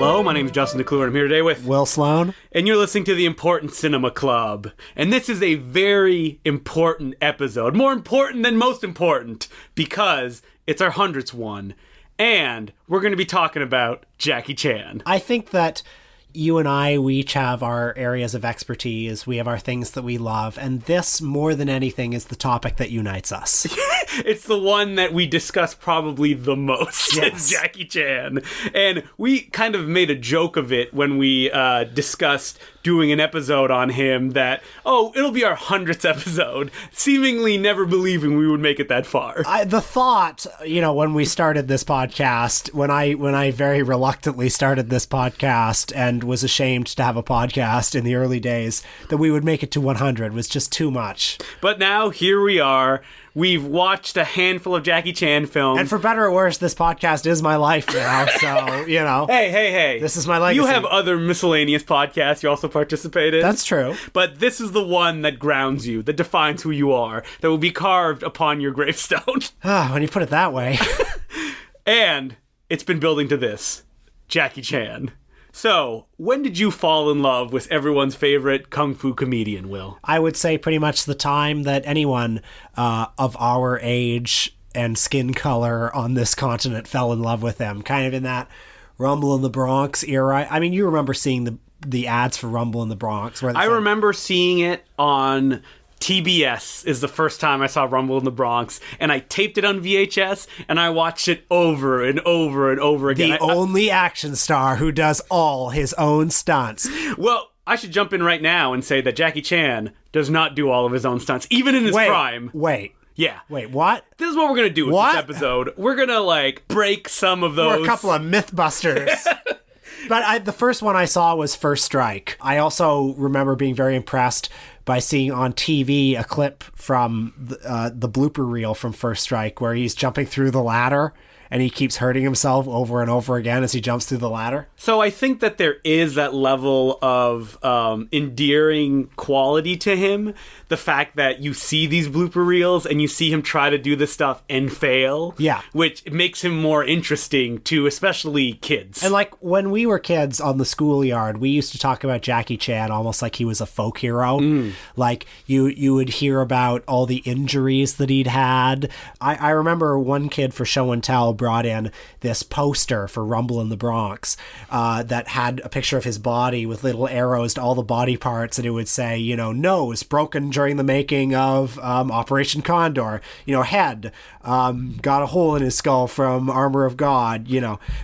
Hello, my name is Justin DeClue, and I'm here today with Will Sloan. And you're listening to the Important Cinema Club. And this is a very important episode. More important than most important, because it's our 100th one. And we're going to be talking about Jackie Chan. I think that you and I, we each have our areas of expertise. We have our things that we love. And this, more than anything, is the topic that unites us. It's the one that we discuss probably the most. Yes. Jackie Chan. And we kind of made a joke of it when we discussed doing an episode on him that, it'll be our 100th episode, seemingly never believing we would make it that far. The thought, when we started this podcast, when I very reluctantly started this podcast and was ashamed to have a podcast in the early days, that we would make it to 100 was just too much. But now, here we are. We've watched a handful of Jackie Chan films. And for better or worse, this podcast is my life now, so, Hey. This is my legacy. You have other miscellaneous podcasts you also participate in. That's true. But this is the one that grounds you, that defines who you are, that will be carved upon your gravestone. When you put it that way. And it's been building to this. Jackie Chan. So, when did you fall in love with everyone's favorite kung fu comedian, Will? I would say pretty much the time that anyone of our age and skin color on this continent fell in love with him. Kind of in that Rumble in the Bronx era. I mean, you remember seeing the ads for Rumble in the Bronx. I remember seeing it on TBS is the first time I saw Rumble in the Bronx, and I taped it on VHS, and I watched it over and over and over again. The only action star who does all his own stunts. Well, I should jump in right now and say that Jackie Chan does not do all of his own stunts, even in his prime. Wait, what? This is what we're going to do with this episode. We're going to, break some of those. We're a couple of mythbusters. But the first one I saw was First Strike. I also remember being very impressed by seeing on TV a clip from the blooper reel from First Strike where he's jumping through the ladder and he keeps hurting himself over and over again as he jumps through the ladder. So I think that there is that level of endearing quality to him. The fact that you see these blooper reels and you see him try to do this stuff and fail. Yeah. Which makes him more interesting to especially kids. And when we were kids on the schoolyard, we used to talk about Jackie Chan almost like he was a folk hero. Like you would hear about all the injuries that he'd had. I remember one kid for show and tell brought in this poster for Rumble in the Bronx that had a picture of his body with little arrows to all the body parts, and it would say, nose broken during the making of Operation Condor, head got a hole in his skull from Armor of God,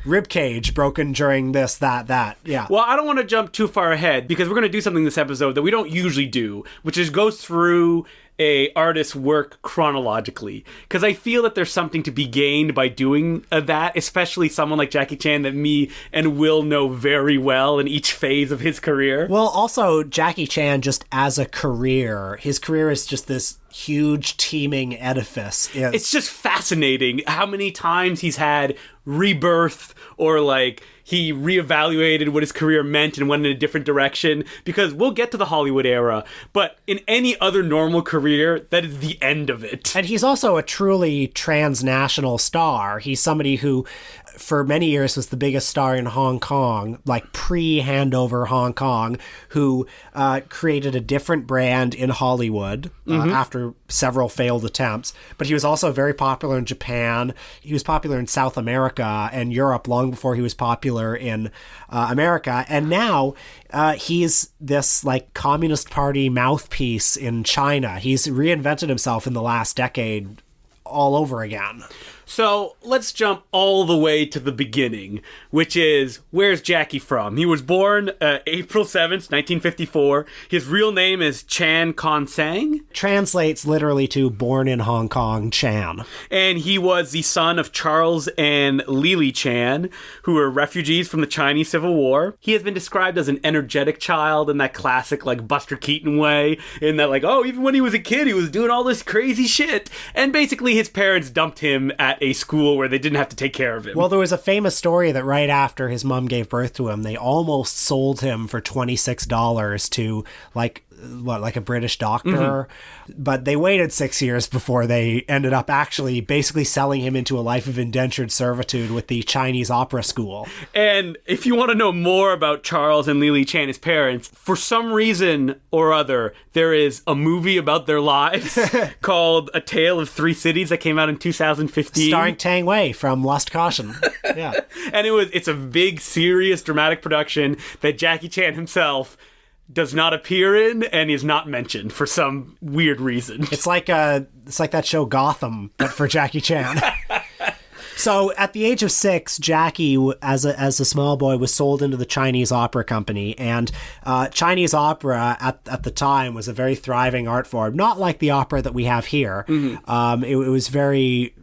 rib cage broken during this, that. Yeah. Well, I don't want to jump too far ahead because we're going to do something this episode that we don't usually do, which is go through a artist's work chronologically, because I feel that there's something to be gained by doing that, especially someone like Jackie Chan that me and Will know very well in each phase of his career. Well, also Jackie Chan just as a career, his career is just this huge teeming edifice. It's just fascinating how many times he's had rebirth or he reevaluated what his career meant and went in a different direction, because we'll get to the Hollywood era, but in any other normal career, that is the end of it. And he's also a truly transnational star. He's somebody who, for many years, was the biggest star in Hong Kong, pre-handover Hong Kong, who created a different brand in Hollywood after several failed attempts. But he was also very popular in Japan. He was popular in South America and Europe long before he was popular in America. And now he's this Communist Party mouthpiece in China. He's reinvented himself in the last decade all over again. So let's jump all the way to the beginning, which is, where's Jackie from? He was born April 7th, 1954. His real name is Chan Kon-sang. Translates literally to born in Hong Kong, Chan. And he was the son of Charles and Lily Chan, who were refugees from the Chinese Civil War. He has been described as an energetic child in that classic, Buster Keaton way, in that, even when he was a kid, he was doing all this crazy shit. And basically his parents dumped him at a school where they didn't have to take care of him. Well, there was a famous story that right after his mom gave birth to him, they almost sold him for $26 to like a British doctor. But they waited 6 years before they ended up actually basically selling him into a life of indentured servitude with the Chinese Opera School. And if you want to know more about Charles and Lily Chan, his parents, for some reason or other, there is a movie about their lives called A Tale of Three Cities that came out in 2015. Starring Tang Wei from Lust Caution. Yeah. And it's a big, serious, dramatic production that Jackie Chan himself does not appear in and is not mentioned for some weird reason. It's like that show Gotham, but for Jackie Chan. So at the age of 6, Jackie, as a small boy, was sold into the Chinese Opera Company. And Chinese opera at the time was a very thriving art form, not like the opera that we have here. It was a very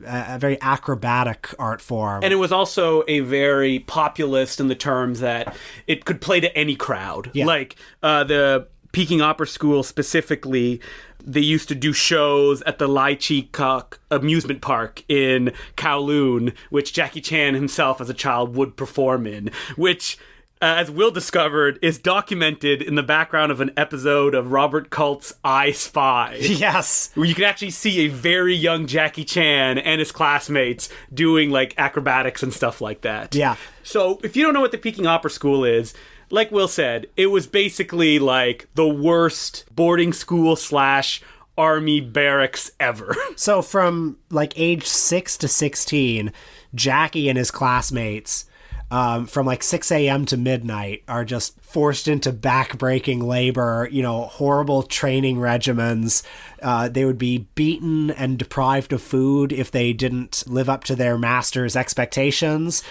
acrobatic art form. And it was also a very populist in the terms that it could play to any crowd. Yeah. Like the Peking Opera School specifically, they used to do shows at the Lai Chi Kok amusement park in Kowloon, which Jackie Chan himself as a child would perform in, which, as Will discovered, is documented in the background of an episode of Robert Culp's I Spy. Yes. Where you can actually see a very young Jackie Chan and his classmates doing like acrobatics and stuff like that. Yeah. So if you don't know what the Peking Opera School is, like Will said, it was basically like the worst boarding school / army barracks ever. So from like age 6 to 16, Jackie and his classmates, from like 6 a.m. to midnight, are just forced into back-breaking labor, horrible training regimens. They would be beaten and deprived of food if they didn't live up to their master's expectations.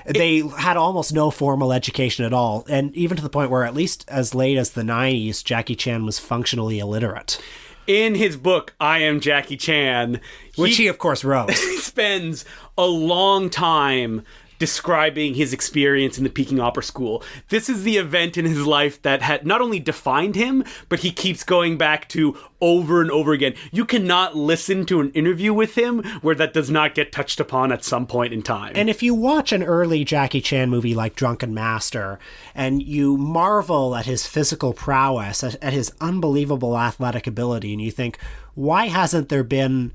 They had almost no formal education at all, and even to the point where, at least as late as the 90s, Jackie Chan was functionally illiterate. In his book, I Am Jackie Chan, which he of course wrote, he spends a long time describing his experience in the Peking Opera School. This is the event in his life that had not only defined him, but he keeps going back to over and over again. You cannot listen to an interview with him where that does not get touched upon at some point in time. And if you watch an early Jackie Chan movie like Drunken Master, and you marvel at his physical prowess, at his unbelievable athletic ability, and you think, why hasn't there been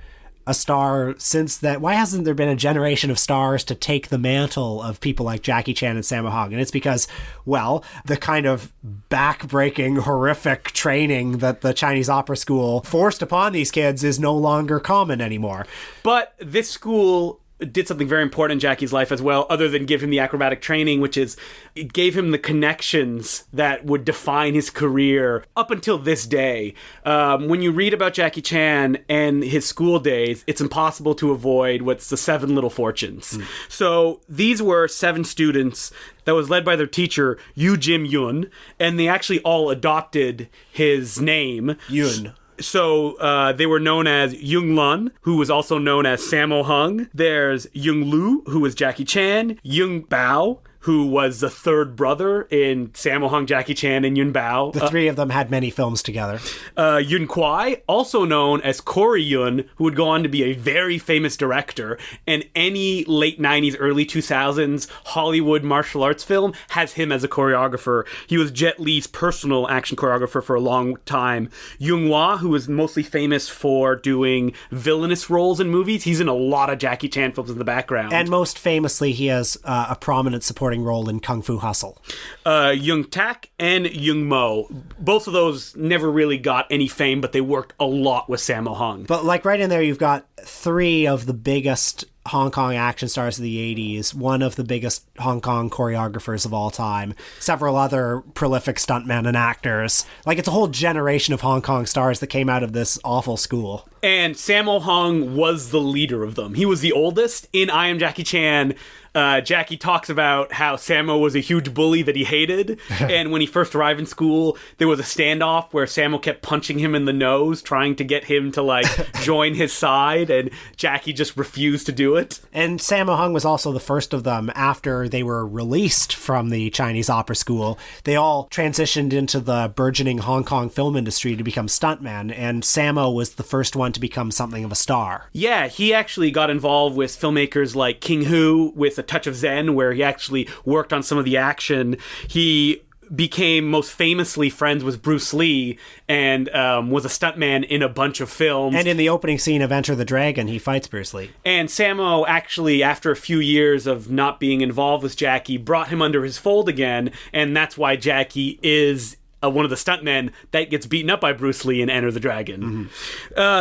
a star since that? Why hasn't there been a generation of stars to take the mantle of people like Jackie Chan and Sammo Hung? And it's because, well, the kind of back-breaking, horrific training that the Chinese Opera School forced upon these kids is no longer common anymore. But this school did something very important in Jackie's life as well, other than give him the acrobatic training, which is it gave him the connections that would define his career up until this day. When you read about Jackie Chan and his school days, it's impossible to avoid what's the 7 little fortunes. So these were 7 students that was led by their teacher, Yu Jim Yun, and they actually all adopted his name. Yun. So they were known as Yung Lun, who was also known as Sammo Hung. There's Yung Lu, who was Jackie Chan. Yung Bao, who was the third brother in Sammo Hung, Jackie Chan, and Yun Bao. The 3 of them had many films together. Yun Kwai, also known as Corey Yun, who would go on to be a very famous director, and any late 90s, early 2000s Hollywood martial arts film has him as a choreographer. He was Jet Li's personal action choreographer for a long time. Yung Hwa, who was mostly famous for doing villainous roles in movies. He's in a lot of Jackie Chan films in the background. And most famously, he has a prominent supporting role in Kung Fu Hustle. Yung Tak and Yung Mo. Both of those never really got any fame, but they worked a lot with Sammo Hung. But like right in there, you've got 3 of the biggest Hong Kong action stars of the 80s, one of the biggest Hong Kong choreographers of all time, several other prolific stuntmen and actors. Like, it's a whole generation of Hong Kong stars that came out of this awful school. And Sammo Hung was the leader of them. He was the oldest. In I Am Jackie Chan, Jackie talks about how Sammo was a huge bully that he hated. And when he first arrived in school, there was a standoff where Sammo kept punching him in the nose, trying to get him to, like, join his side. And Jackie just refused to do it. And Sammo Hung was also the first of them after they were released from the Chinese Opera School. They all transitioned into the burgeoning Hong Kong film industry to become stuntmen. And Sammo was the first one to become something of a star. Yeah, he actually got involved with filmmakers like King Hu with A Touch of Zen, where he actually worked on some of the action. He became most famously friends with Bruce Lee and was a stuntman in a bunch of films. And in the opening scene of Enter the Dragon, he fights Bruce Lee. And Sammo actually, after a few years of not being involved with Jackie, brought him under his fold again, and that's why Jackie is one of the stuntmen that gets beaten up by Bruce Lee in Enter the Dragon.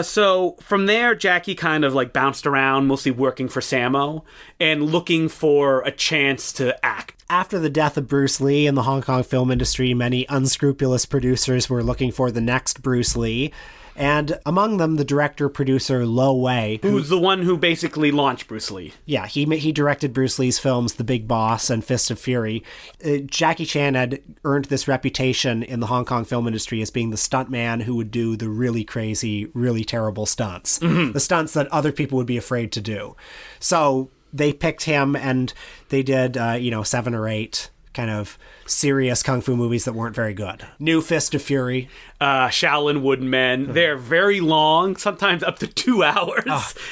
So from there, Jackie kind of like bounced around, mostly working for Sammo and looking for a chance to act. After the death of Bruce Lee in the Hong Kong film industry, many unscrupulous producers were looking for the next Bruce Lee. And among them, the director-producer Lo Wei. Who's the one who basically launched Bruce Lee. Yeah, he directed Bruce Lee's films The Big Boss and Fist of Fury. Jackie Chan had earned this reputation in the Hong Kong film industry as being the stuntman who would do the really crazy, really terrible stunts. The stunts that other people would be afraid to do. So they picked him, and they did, 7 or 8 kind of serious kung fu movies that weren't very good. New Fist of Fury. Shaolin Woodmen. They're very long, sometimes up to 2 hours,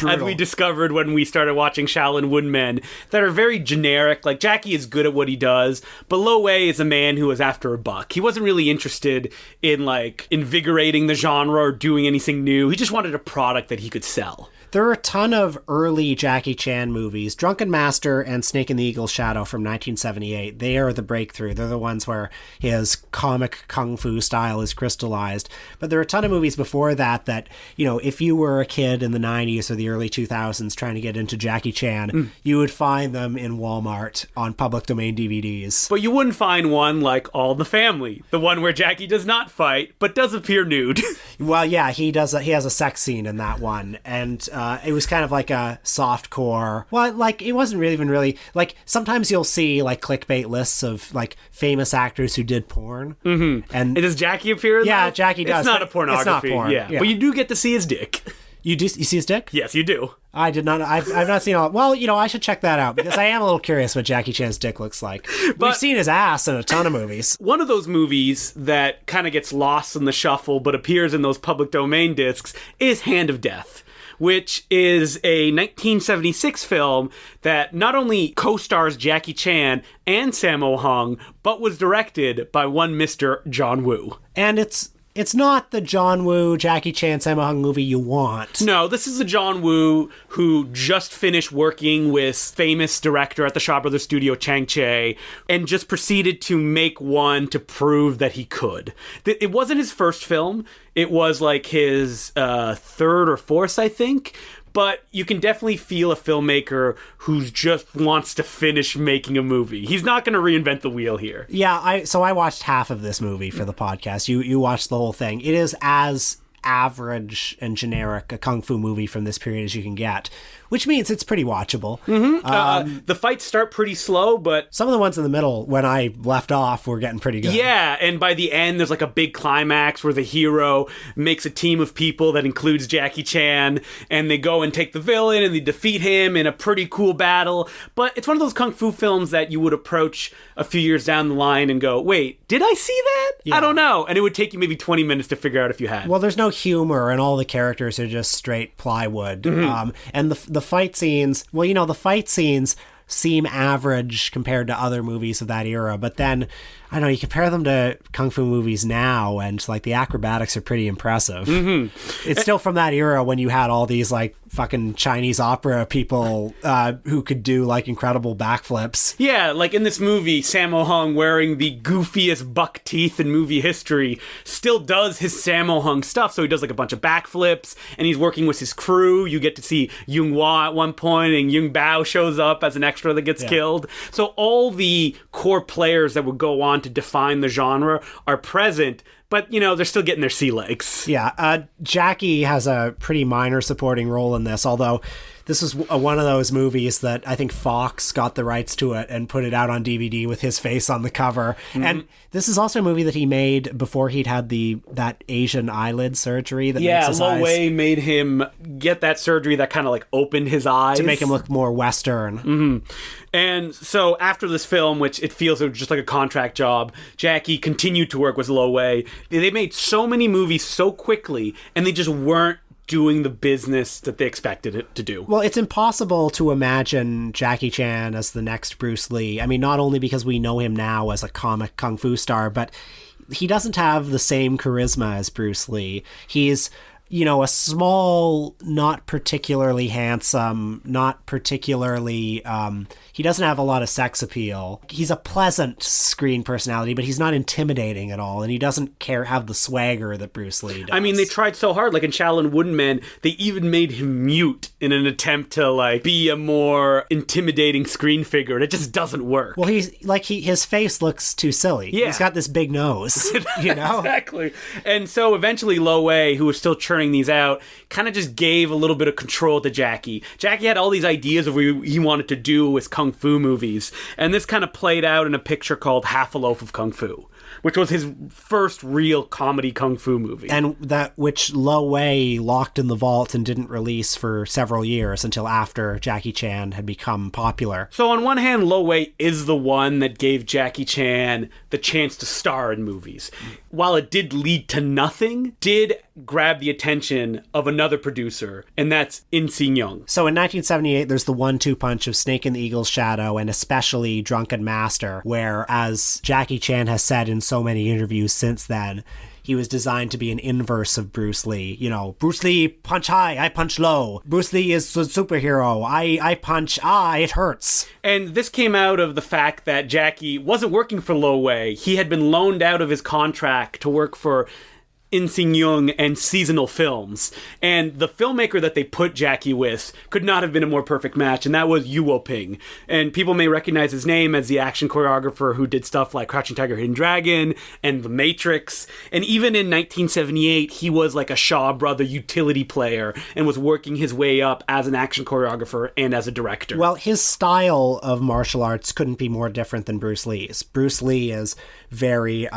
as we discovered when we started watching Shaolin Woodmen, that are very generic. Like, Jackie is good at what he does, but Lo Wei is a man who was after a buck. He wasn't really interested in, like, invigorating the genre or doing anything new. He just wanted a product that he could sell. There are a ton of early Jackie Chan movies. Drunken Master and Snake in the Eagle's Shadow from 1978. They are the breakthrough. They're the ones where his comic kung fu style is crystallized. But there are a ton of movies before that, if you were a kid in the 90s or the early 2000s trying to get into Jackie Chan, you would find them in Walmart on public domain DVDs. But you wouldn't find one like All in the Family, the one where Jackie does not fight, but does appear nude. Well, yeah, he has a sex scene in that one, and it was kind of like a soft core. Well, like, it wasn't really even really, like, sometimes you'll see, like, clickbait lists of, like, famous actors who did porn. And does Jackie appear in Yeah, that? Jackie does. It's not a pornography. It's not porn. Yeah. But you do get to see his dick. You see his dick? Yes, you do. I did not. I've not seen all. Well, I should check that out because I am a little curious what Jackie Chan's dick looks like. We've seen his ass in a ton of movies. One of those movies that kind of gets lost in the shuffle but appears in those public domain discs is Hand of Death, which is a 1976 film that not only co-stars Jackie Chan and Sammo Hung, but was directed by one Mr. John Woo. And it's not the John Woo, Jackie Chan, Sammo Hung movie you want. No, this is a John Woo who just finished working with famous director at the Shaw Brothers studio, Chang Cheh, and just proceeded to make one to prove that he could. It wasn't his first film. It was like his third or fourth, I think. But you can definitely feel a filmmaker who just wants to finish making a movie. He's not going to reinvent the wheel here. Yeah, so I watched half of this movie for the podcast. You watched the whole thing. It is as average and generic a kung fu movie from this period as you can get, which means it's pretty watchable. The fights start pretty slow, but some of the ones in the middle, when I left off, were getting pretty good. Yeah, and by the end, there's like a big climax where the hero makes a team of people that includes Jackie Chan, and they go and take the villain, and they defeat him in a pretty cool battle. But it's one of those kung fu films that you would approach a few years down the line and go, wait, did I see that? Yeah. I don't know. And it would take you maybe 20 minutes to figure out if you had. Well, there's no humor, and all the characters are just straight plywood. And the fight scenes, the fight scenes seem average compared to other movies of that era, but then I don't know, you compare them to kung fu movies now, and like the acrobatics are pretty impressive. It's still from that era when you had all these like fucking Chinese opera people who could do like incredible backflips. Yeah, like in this movie, Sammo Hung, wearing the goofiest buck teeth in movie history, still does his Sammo Hung stuff. So he does like a bunch of backflips, and he's working with his crew. You get to see Yung Hua at one point, and Yung Bao shows up as an extra that gets killed. So all the core players that would go on to define the genre are present, but, they're still getting their sea legs. Yeah, Jackie has a pretty minor supporting role in this, although this is one of those movies that I think Fox got the rights to it and put it out on DVD with his face on the cover. And this is also a movie that he made before he'd had that Asian eyelid surgery that makes his eyes... Lo Wei made him get that surgery that kind of like opened his eyes. To make him look more Western. And so after this film, which it feels just like a contract job, Jackie continued to work with Lo Wei. They made so many movies so quickly, and they just weren't doing the business that they expected it to do. Well, it's impossible to imagine Jackie Chan as the next Bruce Lee. I mean, not only because we know him now as a comic kung fu star, but he doesn't have the same charisma as Bruce Lee. He's, you know, a small, not particularly handsome, not particularly, he doesn't have a lot of sex appeal. He's a pleasant screen personality, but he's not intimidating at all, and he doesn't have the swagger that Bruce Lee does. I mean, they tried so hard, like in Shaolin Wooden Man, they even made him mute in an attempt to, like, be a more intimidating screen figure, and it just doesn't work. Well, his face looks too silly. Yeah. He's got this big nose, you know? Exactly. And so eventually Lo Wei, who was still churning these out, kind of just gave a little bit of control to Jackie. Jackie had all these ideas of what he wanted to do with kung fu movies, and this kind of played out in a picture called Half a Loaf of Kung Fu, which was his first real comedy kung fu movie. And which Lo Wei locked in the vault and didn't release for several years until after Jackie Chan had become popular. So on one hand, Lo Wei is the one that gave Jackie Chan the chance to star in movies. While it did lead to nothing, did grab the attention of another producer, and that's In Young. So in 1978, there's the 1-2 punch of Snake in the Eagle's Shadow and especially Drunken Master, where, as Jackie Chan has said in so many interviews since then, he was designed to be an inverse of Bruce Lee. You know, Bruce Lee punch high, I punch low. Bruce Lee is a superhero. I punch, it hurts. And this came out of the fact that Jackie wasn't working for Lo Wei. He had been loaned out of his contract to work for In Young and Seasonal Films. And the filmmaker that they put Jackie with could not have been a more perfect match, and that was Yu Ping. And people may recognize his name as the action choreographer who did stuff like Crouching Tiger, Hidden Dragon and The Matrix. And even in 1978, he was like a Shaw Brother utility player and was working his way up as an action choreographer and as a director. Well, his style of martial arts couldn't be more different than Bruce Lee's. Bruce Lee is very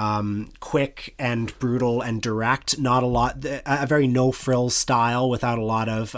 quick and brutal and direct, not a lot, a very no-frills style without a lot of,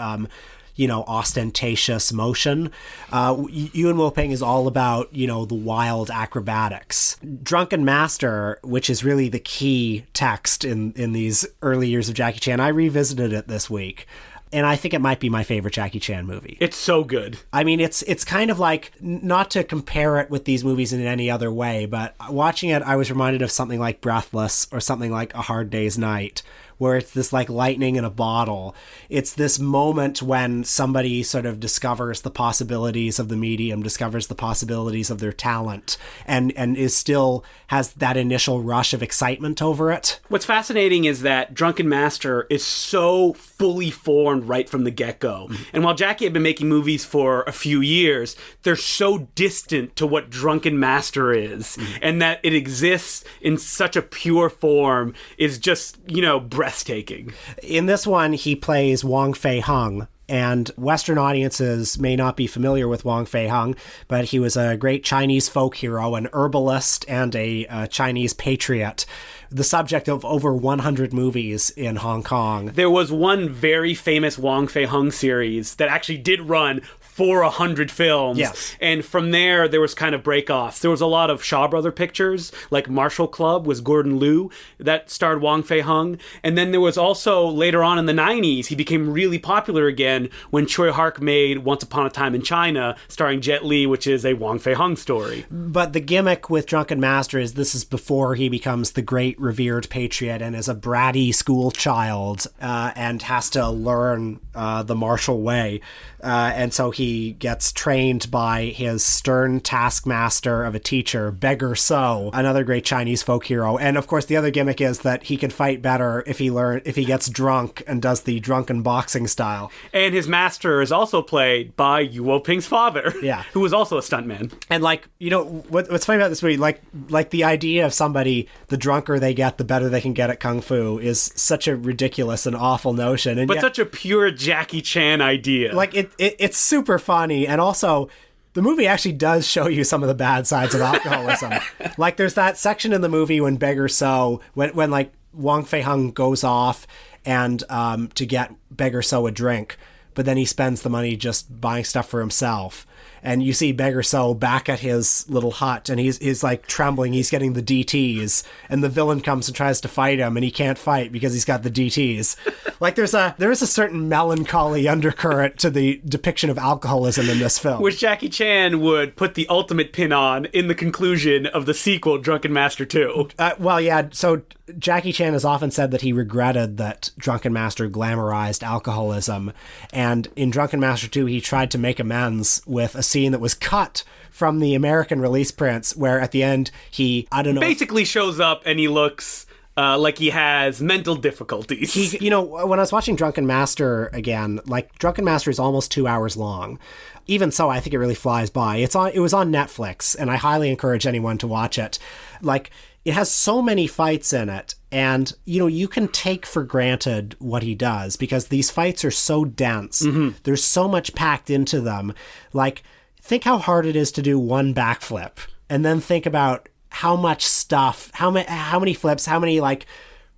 ostentatious motion. Yuen Woo-ping is all about, the wild acrobatics. Drunken Master, which is really the key text in these early years of Jackie Chan, I revisited it this week. And I think it might be my favorite Jackie Chan movie. It's so good. I mean, it's kind of like, not to compare it with these movies in any other way, but watching it, I was reminded of something like Breathless or something like A Hard Day's Night, where it's this like lightning in a bottle. It's this moment when somebody sort of discovers the possibilities of the medium, discovers the possibilities of their talent, and is still has that initial rush of excitement over it. What's fascinating is that Drunken Master is so fully formed right from the get-go. Mm-hmm. And while Jackie had been making movies for a few years, they're so distant to what Drunken Master is. Mm-hmm. And that it exists in such a pure form is just, breathtaking. In this one, he plays Wong Fei Hung. And Western audiences may not be familiar with Wong Fei Hung, but he was a great Chinese folk hero, an herbalist, and a Chinese patriot. The subject of over 100 movies in Hong Kong. There was one very famous Wong Fei Hung series that actually did run for 100 films. Yes. And from there was kind of break-offs. There was a lot of Shaw Brother pictures, like Marshall Club was Gordon Liu, that starred Wong Fei Hung. And then there was also, later on in the 90s, he became really popular again when Choi Hark made Once Upon a Time in China, starring Jet Li, which is a Wong Fei Hung story. But the gimmick with Drunken Master is this is before he becomes the great revered patriot and is a bratty school child and has to learn the martial way. And so he gets trained by his stern taskmaster of a teacher, Beggar So, another great Chinese folk hero. And of course, the other gimmick is that he can fight better if he gets drunk and does the drunken boxing style. And his master is also played by Yu Wo-ping's father, yeah, who was also a stuntman. And what's funny about this movie, like the idea of somebody, the drunker they get, the better they can get at kung fu, is such a ridiculous and awful notion. And but such a pure Jackie Chan idea. It's super funny, and also the movie actually does show you some of the bad sides of alcoholism. Like there's that section in the movie when Beggar So, when like Wong Fei Hung goes off and to get Beggar So a drink, but then he spends the money just buying stuff for himself. and you see Beggar So back at his little hut, and he's like trembling. He's getting the DTs, and the villain comes and tries to fight him, and he can't fight because he's got the DTs. Like there is a certain melancholy undercurrent to the depiction of alcoholism in this film, which Jackie Chan would put the ultimate pin on in the conclusion of the sequel, Drunken Master 2. Well, yeah. So Jackie Chan has often said that he regretted that Drunken Master glamorized alcoholism, and in Drunken Master 2 he tried to make amends with a scene that was cut from the American release prints, where at the end he, I don't know, basically shows up and he looks like he has mental difficulties. When I was watching Drunken Master again, like, Drunken Master is almost 2 hours long. Even so, I think it really flies by. It was on Netflix, and I highly encourage anyone to watch it. Like, it has so many fights in it, and, you can take for granted what he does, because these fights are so dense. Mm-hmm. There's so much packed into them. Like, think how hard it is to do one backflip, and then think about how much stuff, how many flips, how many, like,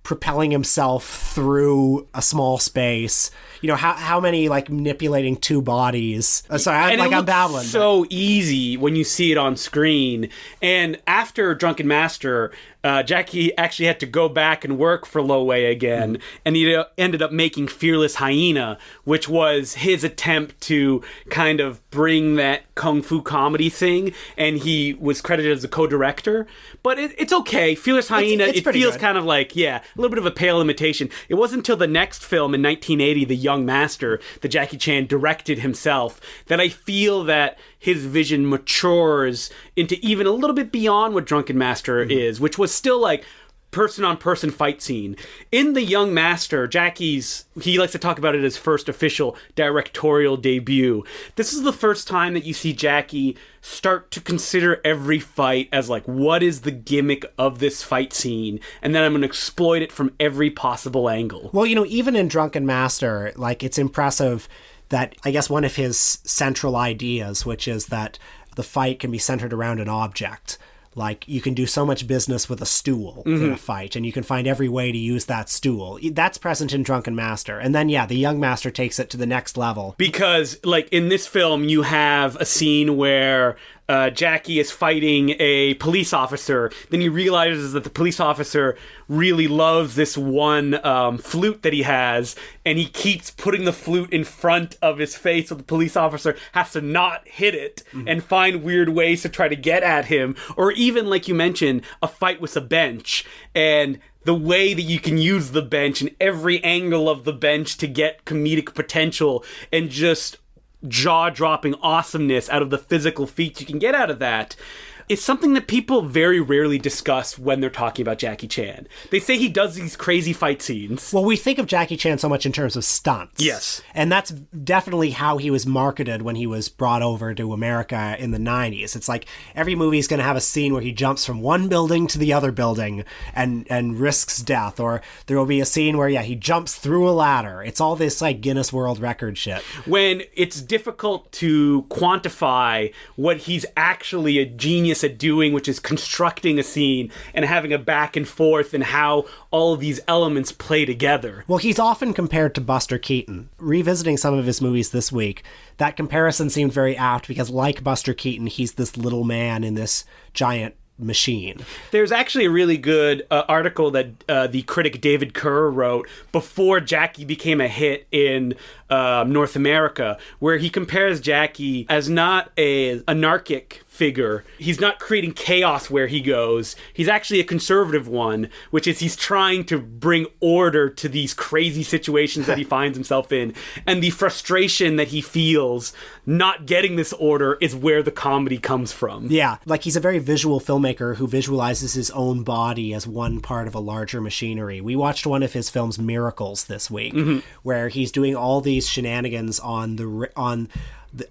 propelling himself through a small space, how many, like, manipulating two bodies. Sorry, I'm babbling. So easy when you see it on screen. And after Drunken Master, Jackie actually had to go back and work for Lo Wei again, and he ended up making Fearless Hyena, which was his attempt to kind of bring that kung fu comedy thing, and he was credited as a co-director. But it's okay. Fearless Hyena, it feels good. Kind of like, a little bit of a pale imitation. It wasn't until the next film in 1980, The Young Master, that Jackie Chan directed himself, that I feel that his vision matures into even a little bit beyond what Drunken Master is, which was still like person-on-person fight scene. In The Young Master, he likes to talk about it as first official directorial debut. This is the first time that you see Jackie start to consider every fight as like, what is the gimmick of this fight scene? And then I'm going to exploit it from every possible angle. Well, even in Drunken Master, like, it's impressive that, I guess, one of his central ideas, which is that the fight can be centered around an object. Like, you can do so much business with a stool in a fight, and you can find every way to use that stool. That's present in Drunken Master. And then, The Young Master takes it to the next level. Because, like, in this film, you have a scene where Jackie is fighting a police officer. Then he realizes that the police officer really loves this one flute that he has, and he keeps putting the flute in front of his face, so the police officer has to not hit it and find weird ways to try to get at him. Or even, like you mentioned, a fight with a bench, and the way that you can use the bench and every angle of the bench to get comedic potential and just jaw-dropping awesomeness out of the physical feats you can get out of that. It's something that people very rarely discuss when they're talking about Jackie Chan. They say he does these crazy fight scenes. Well, we think of Jackie Chan so much in terms of stunts. Yes. And that's definitely how he was marketed when he was brought over to America in the 90s. It's like every movie is going to have a scene where he jumps from one building to the other building and risks death. Or there will be a scene where, he jumps through a ladder. It's all this, like, Guinness World Record shit. When it's difficult to quantify what he's actually a genius at doing, which is constructing a scene and having a back and forth and how all of these elements play together. Well, he's often compared to Buster Keaton. Revisiting some of his movies this week, that comparison seemed very apt because, like Buster Keaton, he's this little man in this giant machine. There's actually a really good article that the critic David Kerr wrote before Jackie became a hit in North America, where he compares Jackie as not an anarchic figure. He's not creating chaos where he goes. He's actually a conservative one, which is he's trying to bring order to these crazy situations that he finds himself in. And the frustration that he feels not getting this order is where the comedy comes from. Yeah, like he's a very visual filmmaker who visualizes his own body as one part of a larger machinery. We watched one of his films, Miracles, this week, where he's doing all these shenanigans on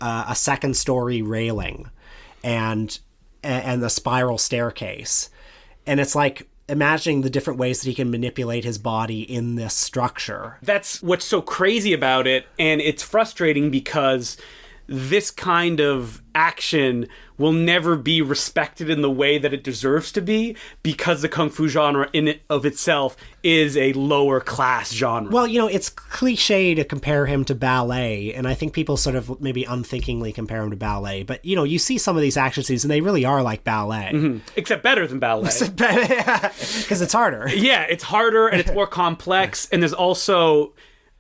a second-story railing and the spiral staircase. And it's like imagining the different ways that he can manipulate his body in this structure. That's what's so crazy about it, and it's frustrating because this kind of action will never be respected in the way that it deserves to be because the kung fu genre in it of itself is a lower class genre. Well, it's cliche to compare him to ballet, and I think people sort of maybe unthinkingly compare him to ballet, but you see some of these action scenes and they really are like ballet. Mm-hmm. Except better than ballet. Because it's harder. Yeah, it's harder and it's more complex, and there's also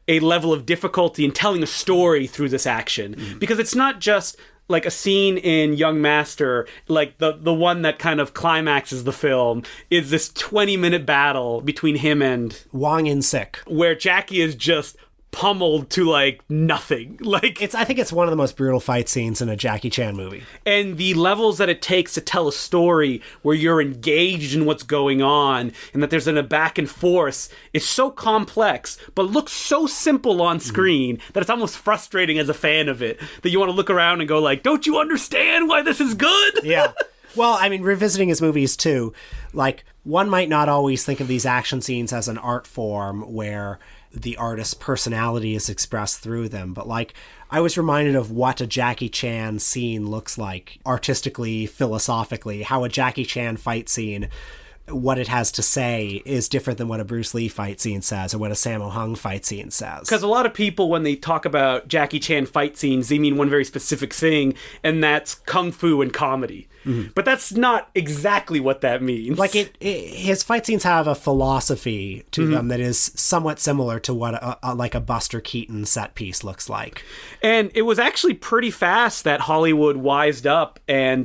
a level of difficulty in telling a story through this action. Mm-hmm. Because it's not just like a scene in Young Master, like the one that kind of climaxes the film, is this 20-minute battle between him and Wang In-sik, where Jackie is just pummeled to like nothing. I think it's one of the most brutal fight scenes in a Jackie Chan movie. And the levels that it takes to tell a story where you're engaged in what's going on and that there's a back and forth is so complex, but looks so simple on screen that it's almost frustrating as a fan of it, that you want to look around and go like, don't you understand why this is good? Yeah. Well, I mean, revisiting his movies too, like one might not always think of these action scenes as an art form where the artist's personality is expressed through them. But like, I was reminded of what a Jackie Chan scene looks like artistically, philosophically, how a Jackie Chan fight scene, what it has to say is different than what a Bruce Lee fight scene says or what a Sammo Hung fight scene says. Because a lot of people, when they talk about Jackie Chan fight scenes, they mean one very specific thing, and that's kung fu and comedy. Mm-hmm. But that's not exactly what that means. Like his fight scenes have a philosophy to them that is somewhat similar to what a Buster Keaton set piece looks like. And it was actually pretty fast that Hollywood wised up, and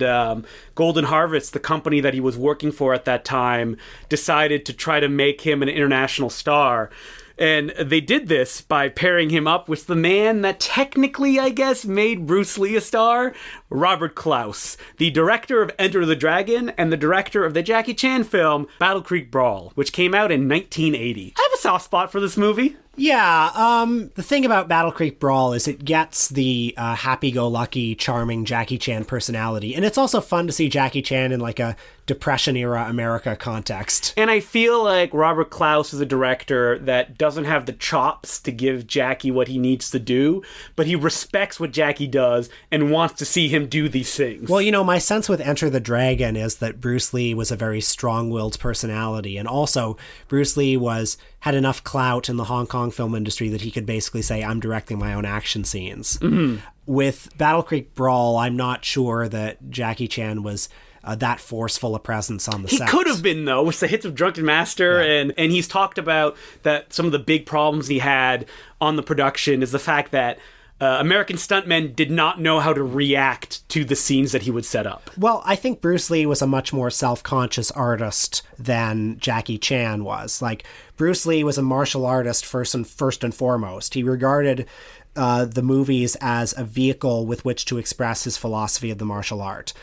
Golden Harvest, the company that he was working for at that time, decided to try to make him an international star. And they did this by pairing him up with the man that technically, I guess, made Bruce Lee a star, Robert Klaus, the director of Enter the Dragon and the director of the Jackie Chan film Battle Creek Brawl, which came out in 1980. I have a soft spot for this movie. Yeah, the thing about Battle Creek Brawl is it gets the happy-go-lucky, charming Jackie Chan personality, and it's also fun to see Jackie Chan in like a Depression-era America context. And I feel like Robert Klaus is a director that doesn't have the chops to give Jackie what he needs to do, but he respects what Jackie does and wants to see him do these things. Well, my sense with Enter the Dragon is that Bruce Lee was a very strong-willed personality, and also Bruce Lee had enough clout in the Hong Kong film industry that he could basically say, I'm directing my own action scenes. Mm-hmm. With Battle Creek Brawl, I'm not sure that Jackie Chan was that forceful a presence on the set. He could have been, though, with the hits of Drunken Master, yeah. and he's talked about that some of the big problems he had on the production is the fact that American stuntmen did not know how to react to the scenes that he would set up. Well, I think Bruce Lee was a much more self-conscious artist than Jackie Chan was. Like, Bruce Lee was a martial artist first and foremost. He regarded the movies as a vehicle with which to express his philosophy of the martial art.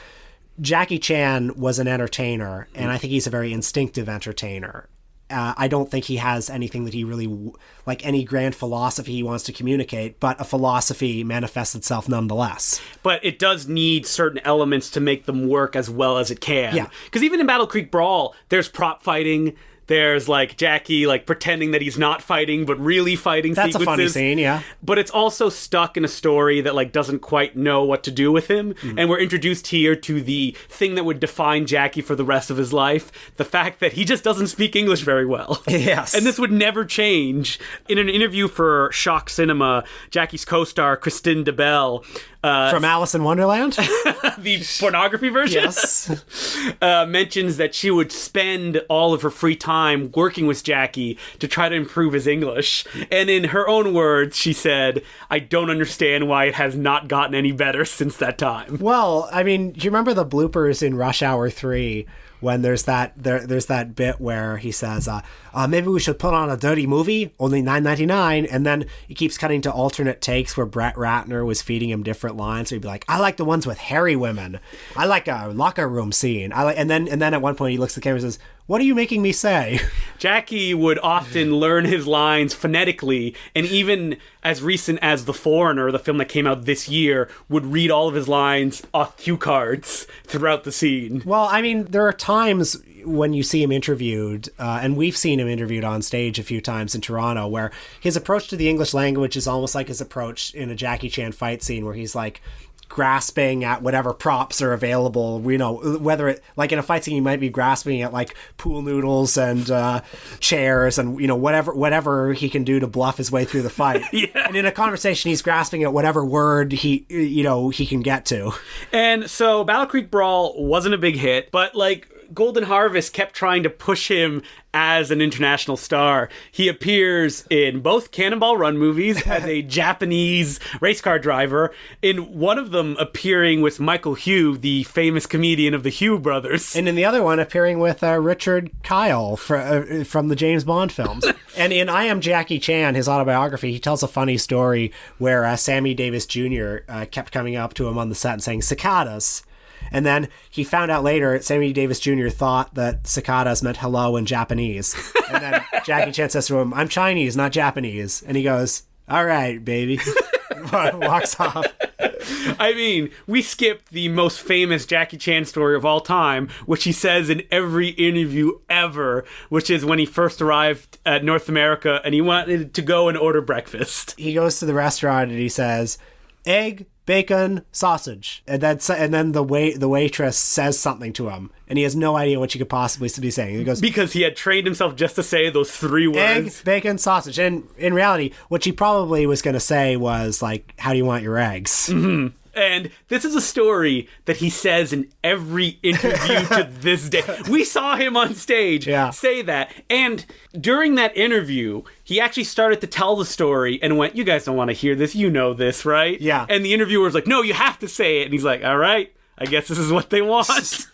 Jackie Chan was an entertainer, and I think he's a very instinctive entertainer. I don't think he has anything that he really, like any grand philosophy he wants to communicate, but a philosophy manifests itself nonetheless. But it does need certain elements to make them work as well as it can. Yeah. Because even in Battle Creek Brawl, there's prop fighting. There's like Jackie like pretending that he's not fighting but really fighting. That's sequences. a funny scene, yeah. But it's also stuck in a story that like doesn't quite know what to do with him. Mm-hmm. And we're introduced here to the thing that would define Jackie for the rest of his life, the fact that he just doesn't speak English very well. Yes. And this would never change. In an interview for Shock Cinema, Jackie's co-star Christine DeBelle from Alice in Wonderland? The pornography version? Yes. Mentions that she would spend all of her free time working with Jackie to try to improve his English. And in her own words, she said, I don't understand why it has not gotten any better since that time. Well, I mean, do you remember the bloopers in Rush Hour 3 when there's that bit where he says, maybe we should put on a dirty movie, only $9.99, and then he keeps cutting to alternate takes where Brett Ratner was feeding him different lines. So he'd be like, I like the ones with hairy women. I like a locker room scene. And then at one point he looks at the camera and says, what are you making me say? Jackie would often learn his lines phonetically, and even as recent as The Foreigner, the film that came out this year, would read all of his lines off cue cards throughout the scene. Well, I mean, there are times when you see him interviewed, and we've seen him interviewed on stage a few times in Toronto, where his approach to the English language is almost like his approach in a Jackie Chan fight scene, where he's like grasping at whatever props are available, you know, whether it, like in a fight scene, he might be grasping at like pool noodles and chairs and, you know, whatever he can do to bluff his way through the fight. Yeah. And in a conversation, he's grasping at whatever word he can get to. And so Battle Creek Brawl wasn't a big hit, but like Golden Harvest kept trying to push him as an international star. He appears in both Cannonball Run movies as a Japanese race car driver, in one of them appearing with Michael Hugh, the famous comedian of the Hugh brothers. And in the other one, appearing with Richard Kyle from the James Bond films. And in I Am Jackie Chan, his autobiography, he tells a funny story where Sammy Davis Jr. Kept coming up to him on the set and saying, "Cicadas." And then he found out later, Sammy Davis Jr. thought that cicadas meant hello in Japanese. And then Jackie Chan says to him, "I'm Chinese, not Japanese." And he goes, "All right, baby." Walks off. I mean, we skipped the most famous Jackie Chan story of all time, which he says in every interview ever, which is when he first arrived at North America and he wanted to go and order breakfast. He goes to the restaurant and he says, "Egg, bacon, sausage," and then the waitress says something to him, and he has no idea what she could possibly be saying. He goes, because he had trained himself just to say those three words: egg, bacon, sausage. And in reality, what she probably was going to say was like, "How do you want your eggs?" Mm-hmm. And this is a story that he says in every interview to this day. We saw him on stage say that. And during that interview, he actually started to tell the story and went, "You guys don't want to hear this. You know this, right?" Yeah. And the interviewer was like, "No, you have to say it." And he's like, "All right, I guess this is what they want."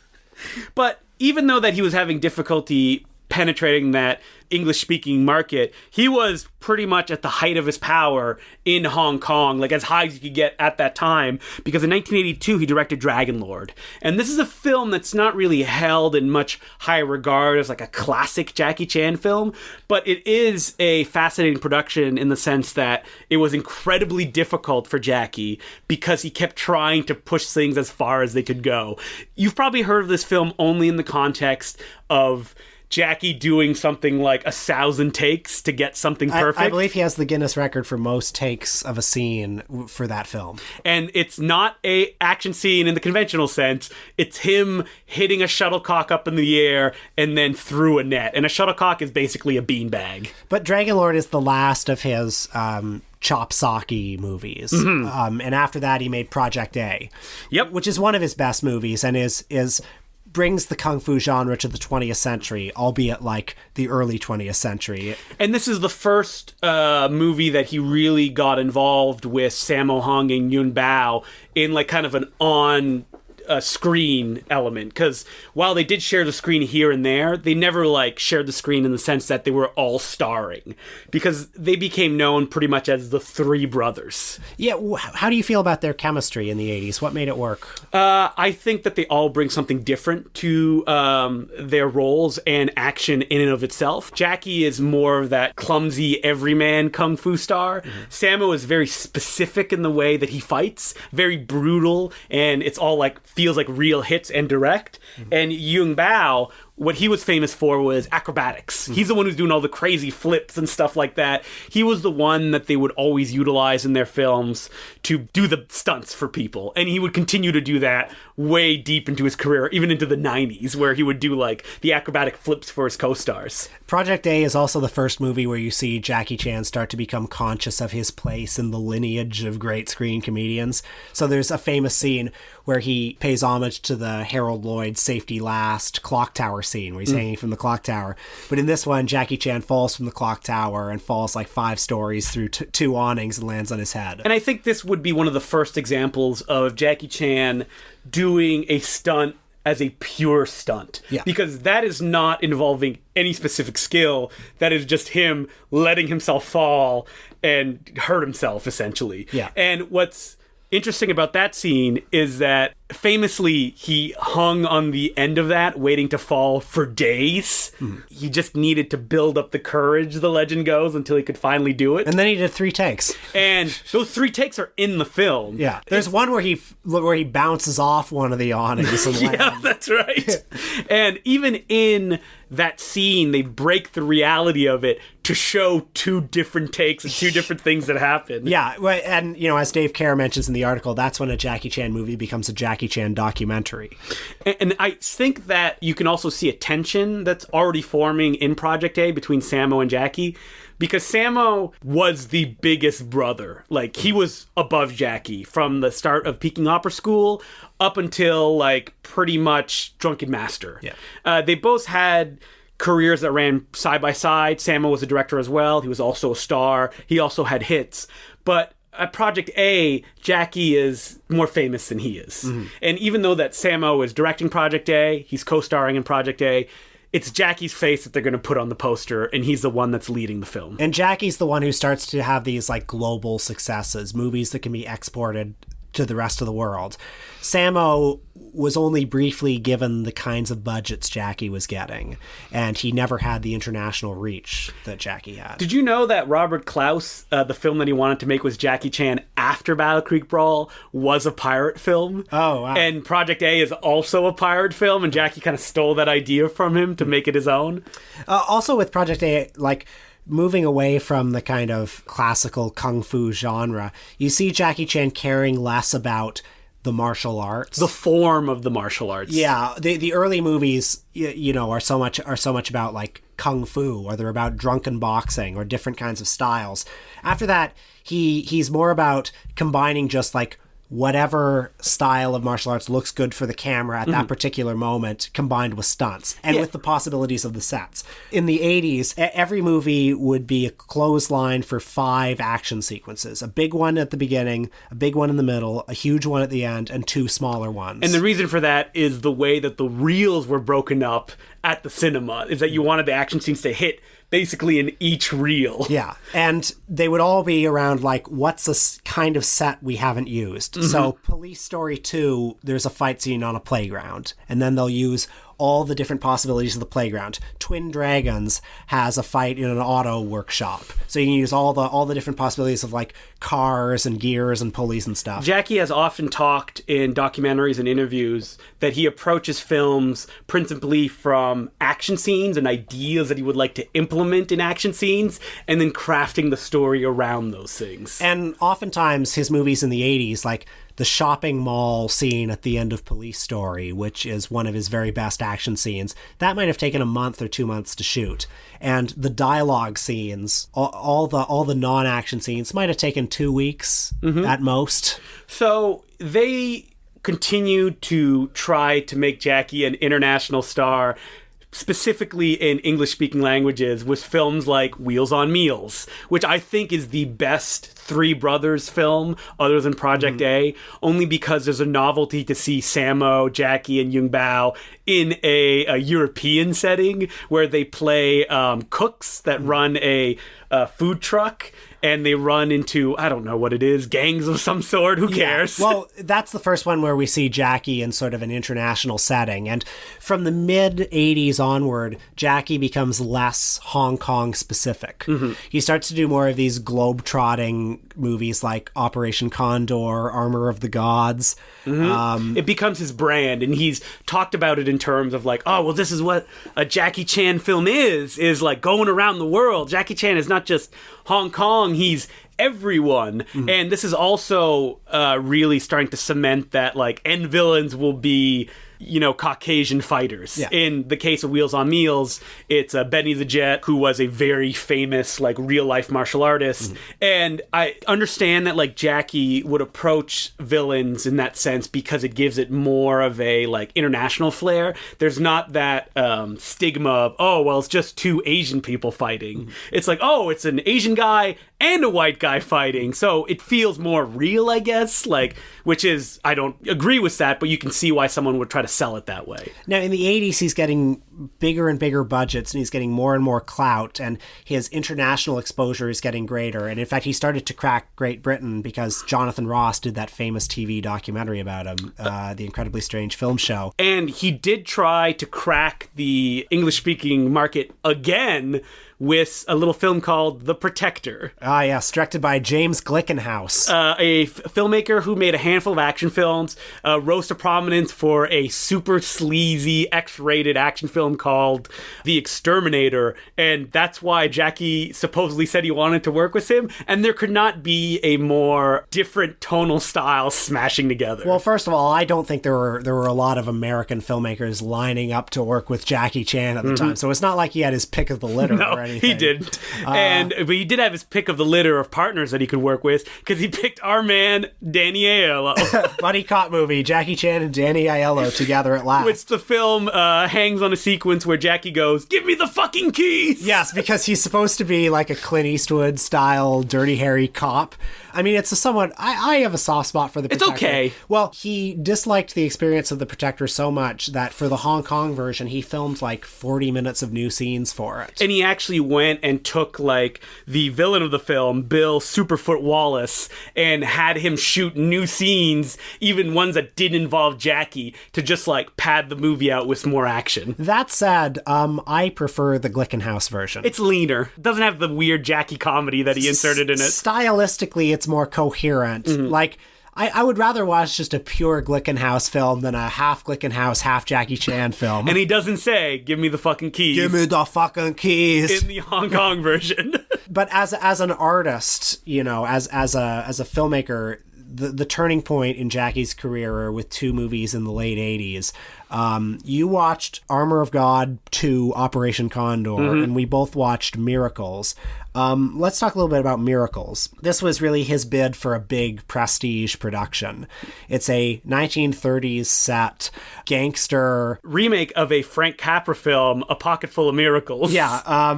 But even though that he was having difficulty penetrating that English-speaking market, he was pretty much at the height of his power in Hong Kong, like as high as you could get at that time, because in 1982 he directed Dragon Lord. And this is a film that's not really held in much high regard as like a classic Jackie Chan film, but it is a fascinating production in the sense that it was incredibly difficult for Jackie because he kept trying to push things as far as they could go. You've probably heard of this film only in the context of Jackie doing something like 1,000 takes to get something perfect. I believe he has the Guinness record for most takes of a scene for that film. And it's not a action scene in the conventional sense. It's him hitting a shuttlecock up in the air and then through a net. And a shuttlecock is basically a beanbag. But Dragon Lord is the last of his chop socky movies. Mm-hmm. And after that, he made Project A. Yep. Which is one of his best movies and is brings the kung fu genre to the 20th century, albeit like the early 20th century. And this is the first movie that he really got involved with Sammo Hung and Yun Bao in like kind of an screen element, because while they did share the screen here and there, they never like shared the screen in the sense that they were all starring, because they became known pretty much as the three brothers. Yeah, how do you feel about their chemistry in the 80s? What made it work? I think that they all bring something different to their roles and action in and of itself. Jackie is more of that clumsy everyman kung fu star. Mm-hmm. Sammo is very specific in the way that he fights, very brutal, and it's all like feels like real hits and direct. Mm-hmm. And Yun Bao, what he was famous for was acrobatics. Mm-hmm. He's the one who's doing all the crazy flips and stuff like that. He was the one that they would always utilize in their films to do the stunts for people. And he would continue to do that way deep into his career, even into the 90s, where he would do like the acrobatic flips for his co-stars. Project A is also the first movie where you see Jackie Chan start to become conscious of his place in the lineage of great screen comedians. So there's a famous scene where he pays homage to the Harold Lloyd Safety Last clock tower scene where he's hanging from the clock tower. But in this one, Jackie Chan falls from the clock tower and falls like 5 stories through 2 awnings and lands on his head. And I think this would be one of the first examples of Jackie Chan doing a stunt as a pure stunt. Yeah. Because that is not involving any specific skill. That is just him letting himself fall and hurt himself, essentially. Yeah. And what's interesting about that scene is that famously, he hung on the end of that, waiting to fall for days. He just needed to build up the courage, the legend goes, until he could finally do it. And then he did 3 takes. And those 3 takes are in the film. Yeah. There's one where he bounces off one of the awnings and lands. Yeah, that's right. And even in that scene, they break the reality of it to show 2 different takes and 2 different things that happen. Yeah, and as Dave Kerr mentions in the article, that's when a Jackie Chan movie becomes a Jackie Chan documentary. And I think that you can also see a tension that's already forming in Project A between Sammo and Jackie, because Sammo was the biggest brother. Like, he was above Jackie from the start of Peking Opera School up until, like, pretty much Drunken Master. Yeah. They both had careers that ran side by side. Sammo was a director as well. He was also a star. He also had hits. But at Project A, Jackie is more famous than he is. And even though that Sammo is directing Project A, he's co-starring in Project A, it's Jackie's face that they're going to put on the poster, and he's the one that's leading the film. And Jackie's the one who starts to have these, like, global successes, movies that can be exported to the rest of the world. Sammo was only briefly given the kinds of budgets Jackie was getting, and he never had the international reach that Jackie had. Did you know that Robert Klaus, the film that he wanted to make was Jackie Chan after Battle Creek Brawl, was a pirate film? Oh, wow. And Project A is also a pirate film, and Jackie kind of stole that idea from him to make it his own? Also with Project A, like, moving away from the kind of classical kung fu genre, you see Jackie Chan caring less about the martial arts, the form of the martial arts. Yeah, the early movies, are so much about, like, kung fu, or they're about drunken boxing or different kinds of styles. After that, he's more about combining just, like, whatever style of martial arts looks good for the camera at that particular moment, combined with stunts and with the possibilities of the sets. In the 80s, every movie would be a clothesline for 5 action sequences. A big one at the beginning, a big one in the middle, a huge one at the end, and 2 smaller ones. And the reason for that is the way that the reels were broken up at the cinema, is that you wanted the action scenes to hit basically in each reel. Yeah, and they would all be around, like, what's a kind of set we haven't used? So Police Story 2, there's a fight scene on a playground, and then they'll use all the different possibilities of the playground. Twin Dragons has a fight in an auto workshop, so you can use all the different possibilities of, like, cars and gears and pulleys and stuff. Jackie has often talked in documentaries and interviews that he approaches films principally from action scenes and ideas that he would like to implement in action scenes, and then crafting the story around those things. And oftentimes his movies in the 80s, like the shopping mall scene at the end of Police Story, which is one of his very best action scenes, that might have taken a month or 2 months to shoot. And the dialogue scenes, all the non-action scenes, might have taken 2 weeks at most. So they continued to try to make Jackie an international star, specifically in English-speaking languages, with films like Wheels on Meals, which I think is the best Three Brothers film other than Project A, only because there's a novelty to see Sammo, Jackie, and Yung Bao in a European setting where they play cooks that run a food truck, and they run into, I don't know what it is, gangs of some sort. Who cares? Yeah. Well, that's the first one where we see Jackie in sort of an international setting. And from the mid-'80s onward, Jackie becomes less Hong Kong specific. He starts to do more of these globe-trotting movies like Operation Condor, Armor of the Gods. It becomes his brand, and he's talked about it in terms of, like, oh, well, this is what a Jackie Chan film is like going around the world. Jackie Chan is not just Hong Kong, he's everyone. And this is also really starting to cement that, like, end villains will be, Caucasian fighters. Yeah. In the case of Wheels on Meals, it's Benny the Jet, who was a very famous, like, real-life martial artist. And I understand that, like, Jackie would approach villains in that sense because it gives it more of a, like, international flair. There's not that stigma of, oh, well, it's just 2 Asian people fighting. It's like, oh, it's an Asian guy and a white guy fighting. So it feels more real, I guess, like, which is, I don't agree with that, but you can see why someone would try to sell it that way. Now, in the 80s, he's getting bigger and bigger budgets, and he's getting more and more clout, and his international exposure is getting greater. And in fact, he started to crack Great Britain because Jonathan Ross did that famous TV documentary about him, The Incredibly Strange Film Show. And he did try to crack the English-speaking market again with a little film called The Protector. Ah, yes, directed by James Glickenhaus. A filmmaker who made a handful of action films, rose to prominence for a super sleazy X-rated action film called The Exterminator, and that's why Jackie supposedly said he wanted to work with him, and there could not be a more different tonal style smashing together. Well, first of all, I don't think there were a lot of American filmmakers lining up to work with Jackie Chan at the time, so it's not like he had his pick of the litter or anything. He didn't. But he did have his pick of the litter of partners that he could work with, because he picked our man, Danny Aiello. Buddy cop movie, Jackie Chan and Danny Aiello together at last. Which the film hangs on a sequence where Jackie goes, "Give me the fucking keys!" Yes, because he's supposed to be like a Clint Eastwood-style Dirty Harry cop. I mean, it's a somewhat... I have a soft spot for The Protector. It's okay. Well, he disliked the experience of The Protector so much that for the Hong Kong version, he filmed like 40 minutes of new scenes for it. And he actually went and took, like, the villain of the film, Bill Superfoot Wallace, and had him shoot new scenes, even ones that didn't involve Jackie, to just, like, pad the movie out with more action. That said, I prefer the Glickenhaus version. It's leaner. It doesn't have the weird Jackie comedy that he inserted in it. Stylistically, it's more coherent. Like, I would rather watch just a pure Glickenhaus film than a half Glickenhaus, half Jackie Chan film. And he doesn't say, "Give me the fucking keys." Give me the fucking keys. In the Hong Kong version. But as an artist, you know, as a filmmaker, the turning point in Jackie's career are with two movies in the late 80s. You watched Armor of God 2, Operation Condor, and we both watched Miracles. Let's talk a little bit about Miracles. This was really his bid for a big prestige production. It's a 1930s set gangster remake of a Frank Capra film, A Pocket Full of Miracles. Yeah,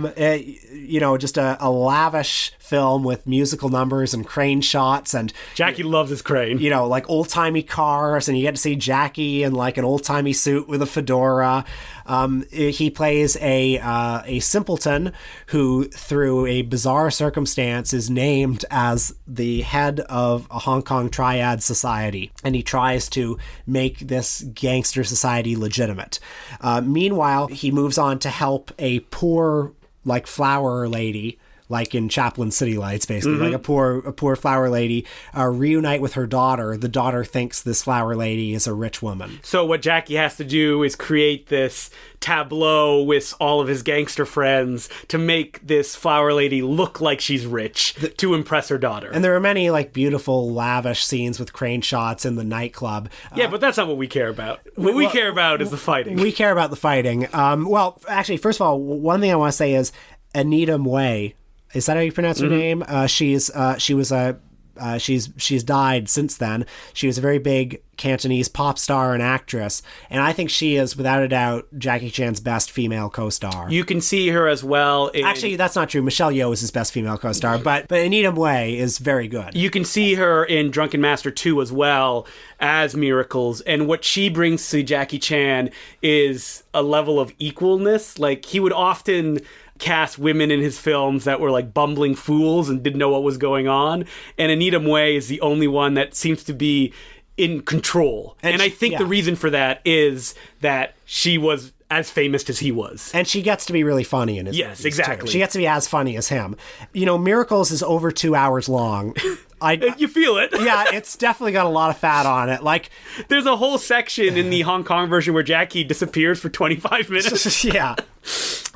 you know, just a lavish film with musical numbers and crane shots, and Jackie loves his crane. You know, like old-timey cars, and you get to see Jackie in like an old-timey suit with a fedora. He plays a simpleton who, through a bizarre circumstance, is named as the head of a Hong Kong triad society, and he tries to make this gangster society legitimate. Meanwhile, he moves on to help a poor, like, flower lady, like in Chaplin City Lights, basically, like a poor flower lady, reunite with her daughter. The daughter thinks this flower lady is a rich woman. So what Jackie has to do is create this tableau with all of his gangster friends to make this flower lady look like she's rich to impress her daughter. And there are many, like, beautiful, lavish scenes with crane shots in the nightclub. Yeah, but that's not what we care about. What we care about is the fighting. We care about the fighting. Well, actually, first of all, one thing I want to say is Anita Mui. Is that how you pronounce her name? She's died since then. She was a very big Cantonese pop star and actress, and I think she is, without a doubt, Jackie Chan's best female co-star. You can see her as well. Actually, that's not true. Michelle Yeoh is his best female co-star, but Anita Mui is very good. You can see her in Drunken Master 2 as well as Miracles, and what she brings to Jackie Chan is a level of equalness. Like, he would often cast women in his films that were like bumbling fools and didn't know what was going on, and Anita Mui is the only one that seems to be in control, and I think the reason for that is that she was as famous as he was, and she gets to be really funny in his movies, exactly too. She gets to be as funny as him. You know, Miracles is over 2 hours long. You feel it. Yeah, it's definitely got a lot of fat on it. Like, there's a whole section in the Hong Kong version where Jackie disappears for 25 minutes. Yeah.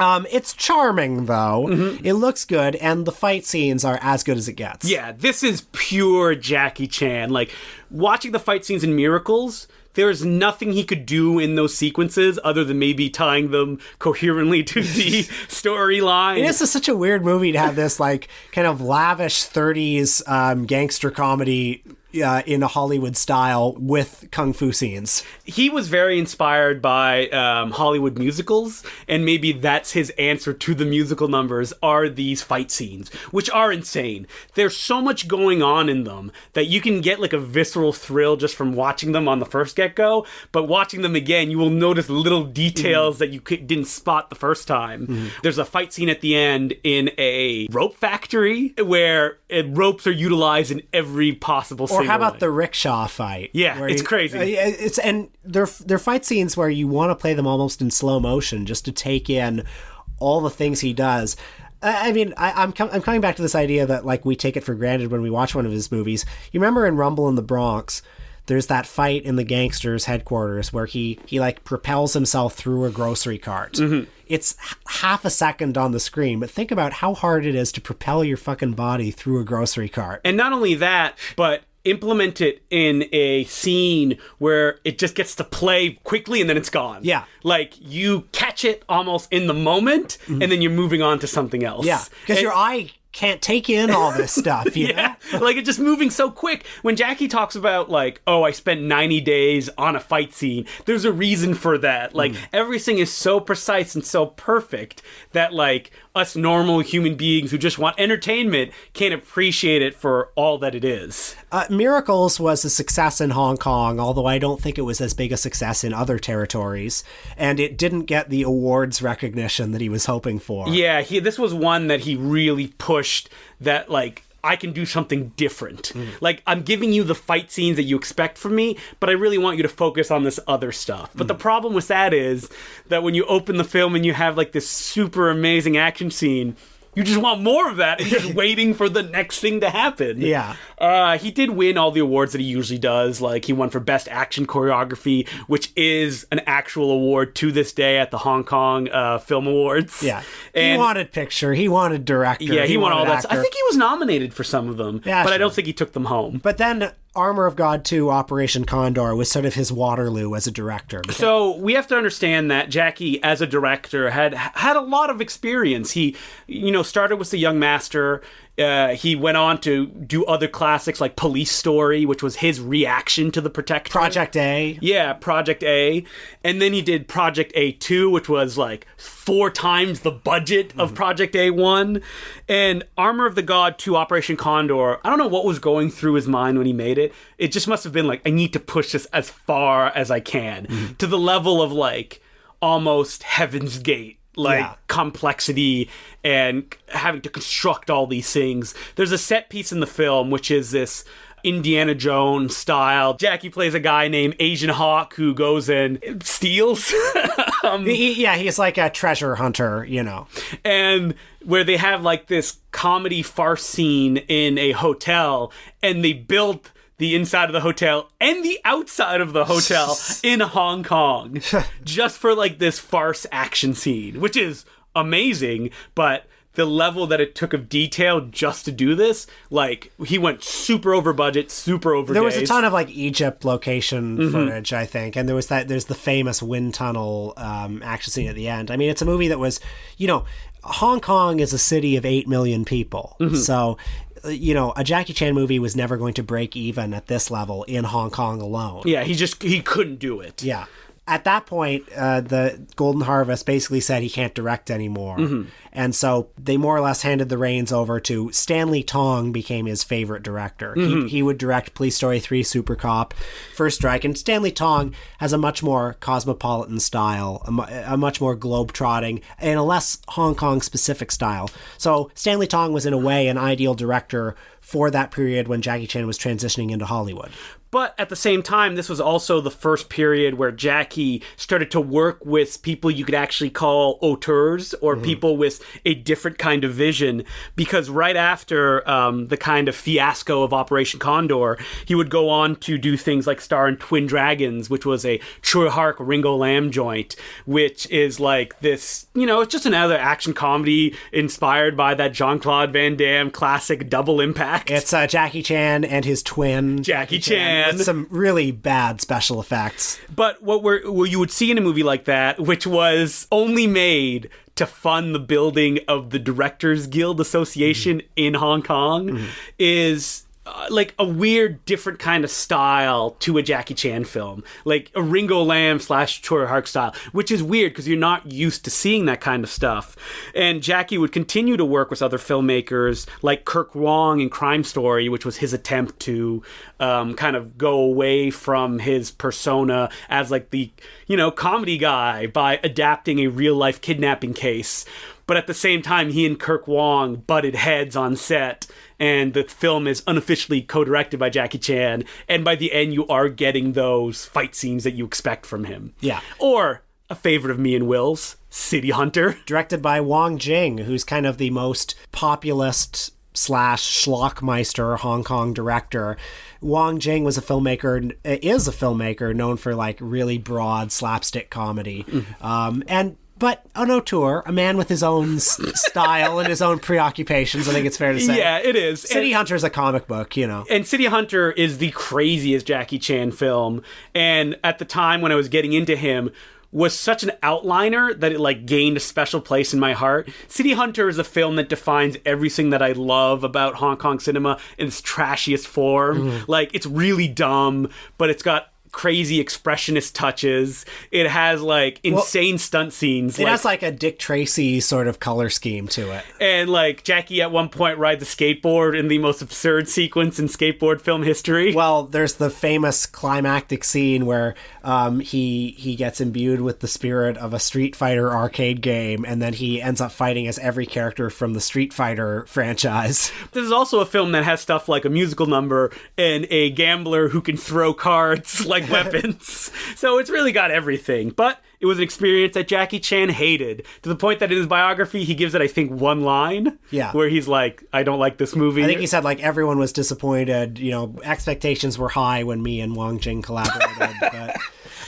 It's charming, though. It looks good, and the fight scenes are as good as it gets. Yeah, this is pure Jackie Chan. Like, watching the fight scenes in Miracles, there's nothing he could do in those sequences other than maybe tying them coherently to the storyline. This is such a weird movie to have this, like, kind of lavish 30s gangster comedy in a Hollywood style with kung fu scenes. He was very inspired by Hollywood musicals, and maybe that's his answer to the musical numbers are these fight scenes, which are insane. There's so much going on in them that you can get like a visceral thrill just from watching them on the first get-go, but watching them again, you will notice little details that you didn't spot the first time. There's a fight scene at the end in a rope factory where ropes are utilized in every possible Or how about way. the rickshaw fight? Yeah, it's crazy. And they're fight scenes where you want to play them almost in slow motion just to take in all the things he does. I mean, I'm coming back to this idea that like we take it for granted when we watch one of his movies. You remember in Rumble in the Bronx, there's that fight in the gangsters' headquarters where he like propels himself through a grocery cart. It's half a second on the screen, but think about how hard it is to propel your fucking body through a grocery cart. And not only that, but implement it in a scene where it just gets to play quickly and then it's gone. Yeah. Like, you catch it almost in the moment, and then you're moving on to something else. Yeah, because your eye can't take in all this stuff, you know? Like, it's just moving so quick. When Jackie talks about, like, oh, I spent 90 days on a fight scene, there's a reason for that. Like, everything is so precise and so perfect that, like, us normal human beings who just want entertainment can't appreciate it for all that it is. Miracles was a success in Hong Kong, although I don't think it was as big a success in other territories, and it didn't get the awards recognition that he was hoping for. Yeah, this was one that he really pushed, that, like, I can do something different. Like, I'm giving you the fight scenes that you expect from me, but I really want you to focus on this other stuff. But the problem with that is that when you open the film and you have, like, this super amazing action scene, you just want more of that and just waiting for the next thing to happen. Yeah. He did win all the awards that he usually does. Like, he won for Best Action Choreography, which is an actual award to this day at the Hong Kong Film Awards. Yeah. And he wanted picture. He wanted director. yeah, he won all that. actor. I think he was nominated for some of them, Yeah, but I sure. don't think he took them home. But then Armor of God 2, Operation Condor was sort of his Waterloo as a director. So we have to understand that Jackie, as a director, had a lot of experience. He, started with The Young Master. He went on to do other classics like Police Story, which was his reaction to The Protector. Project A. Yeah, Project A. And then he did Project A2, which was like 4 times the budget of Project A1. And Armor of the God 2, Operation Condor, I don't know what was going through his mind when he made it. It just must have been like, I need to push this as far as I can, to the level of like almost Heaven's Gate. Complexity and having to construct all these things. There's a set piece in the film, which is this Indiana Jones style. Jackie plays a guy named Asian Hawk who goes and steals. He's like a treasure hunter, And where they have like this comedy farce scene in a hotel, and they build the inside of the hotel and the outside of the hotel in Hong Kong just for like this farce action scene, which is amazing, but the level that it took of detail just to do this, like, he went super over budget, super over There was days. a ton of like Egypt location footage, I think, and there's the famous wind tunnel action scene at the end. I mean, it's a movie that was, Hong Kong is a city of 8 million people, so a Jackie Chan movie was never going to break even at this level in Hong Kong alone. Yeah, he couldn't do it. Yeah. At that point, the Golden Harvest basically said he can't direct anymore. And so they more or less handed the reins over to Stanley Tong, became his favorite director. He would direct Police Story 3, Super Cop, First Strike. And Stanley Tong has a much more cosmopolitan style, a much more globe-trotting, and a less Hong Kong-specific style. So Stanley Tong was in a way an ideal director for that period when Jackie Chan was transitioning into Hollywood. But at the same time, this was also the first period where Jackie started to work with people you could actually call auteurs, or people with a different kind of vision, because right after the kind of fiasco of Operation Condor, he would go on to do things like star in Twin Dragons, which was a Choi Hark Ringo Lam joint, which is like this, it's just another action comedy inspired by that Jean-Claude Van Damme classic Double Impact. It's Jackie Chan and his twin, Jackie Chan. With some really bad special effects. But what you would see in a movie like that, which was only made to fund the building of the Directors Guild Association in Hong Kong, is like a weird, different kind of style to a Jackie Chan film, like a Ringo Lam / Choi Hark style, which is weird because you're not used to seeing that kind of stuff. And Jackie would continue to work with other filmmakers like Kirk Wong in Crime Story, which was his attempt to kind of go away from his persona as like the, comedy guy by adapting a real life kidnapping case. But at the same time, he and Kirk Wong butted heads on set, and the film is unofficially co-directed by Jackie Chan, and by the end you are getting those fight scenes that you expect from him. Yeah. Or a favorite of me and Will's, City Hunter. Directed by Wong Jing, who's kind of the most populist / schlockmeister Hong Kong director. Wong Jing is a filmmaker known for like really broad slapstick comedy. But an auteur, a man with his own style and his own preoccupations, I think it's fair to say. Yeah, it is. City Hunter's a comic book, And City Hunter is the craziest Jackie Chan film. And at the time when I was getting into him, was such an outliner that it like gained a special place in my heart. City Hunter is a film that defines everything that I love about Hong Kong cinema in its trashiest form. Like, it's really dumb, but it's got crazy expressionist touches. It has like insane stunt scenes. It has like a Dick Tracy sort of color scheme to it. And like Jackie at one point rides a skateboard in the most absurd sequence in skateboard film history. Well, there's the famous climactic scene where he gets imbued with the spirit of a Street Fighter arcade game, and then he ends up fighting as every character from the Street Fighter franchise. This is also a film that has stuff like a musical number and a gambler who can throw cards like weapons. So it's really got everything. But it was an experience that Jackie Chan hated, to the point that in his biography he gives it, I think, one line. Yeah. Where he's like, I don't like this movie. I think he said like everyone was disappointed. Expectations were high when me and Wong Jing collaborated. But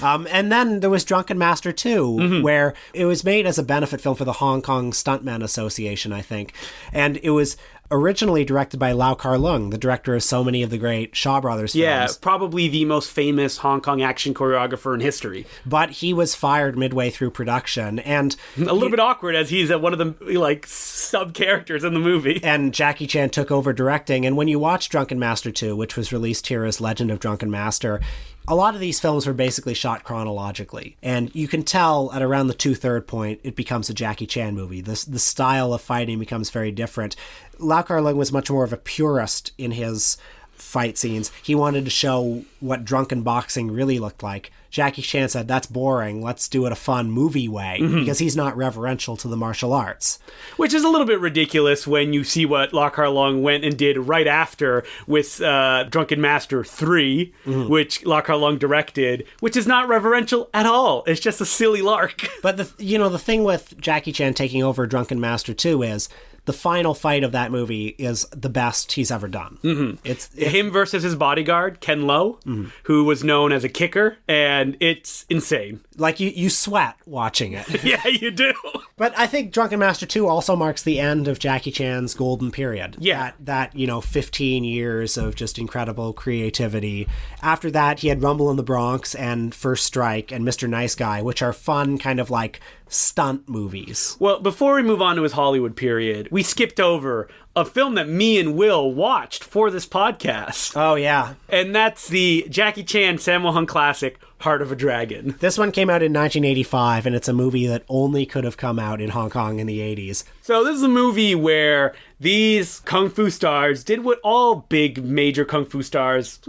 and then there was Drunken Master 2, where it was made as a benefit film for the Hong Kong Stuntmen Association, I think. And it was originally directed by Lau Kar-leung, the director of so many of the great Shaw Brothers films. Yeah, probably the most famous Hong Kong action choreographer in history. But he was fired midway through production, and a little bit awkward as he's one of the like sub-characters in the movie. And Jackie Chan took over directing, and when you watch Drunken Master 2, which was released here as Legend of Drunken Master, a lot of these films were basically shot chronologically. And you can tell at around the 2/3 point, it becomes a Jackie Chan movie. The style of fighting becomes very different. Lau Kar-leung was much more of a purist in his fight scenes. He wanted to show what drunken boxing really looked like. Jackie Chan said, that's boring. Let's do it a fun movie way, because he's not reverential to the martial arts. Which is a little bit ridiculous when you see what Lau Kar-leung went and did right after with Drunken Master 3, which Lau Kar-leung directed, which is not reverential at all. It's just a silly lark. But the thing with Jackie Chan taking over Drunken Master 2 is the final fight of that movie is the best he's ever done. It's him versus his bodyguard, Ken Lo, who was known as a kicker, and it's insane. Like, you sweat watching it. Yeah, you do. But I think Drunken Master 2 also marks the end of Jackie Chan's golden period. Yeah. That 15 years of just incredible creativity. After that, he had Rumble in the Bronx and First Strike and Mr. Nice Guy, which are fun kind of like stunt movies. Well, before we move on to his Hollywood period, we skipped over a film that me and Will watched for this podcast. Oh, yeah. And that's the Jackie Chan Sammo Hung classic, Heart of a Dragon. This one came out in 1985, and it's a movie that only could have come out in Hong Kong in the 80s. So this is a movie where these kung fu stars did what all big major kung fu stars /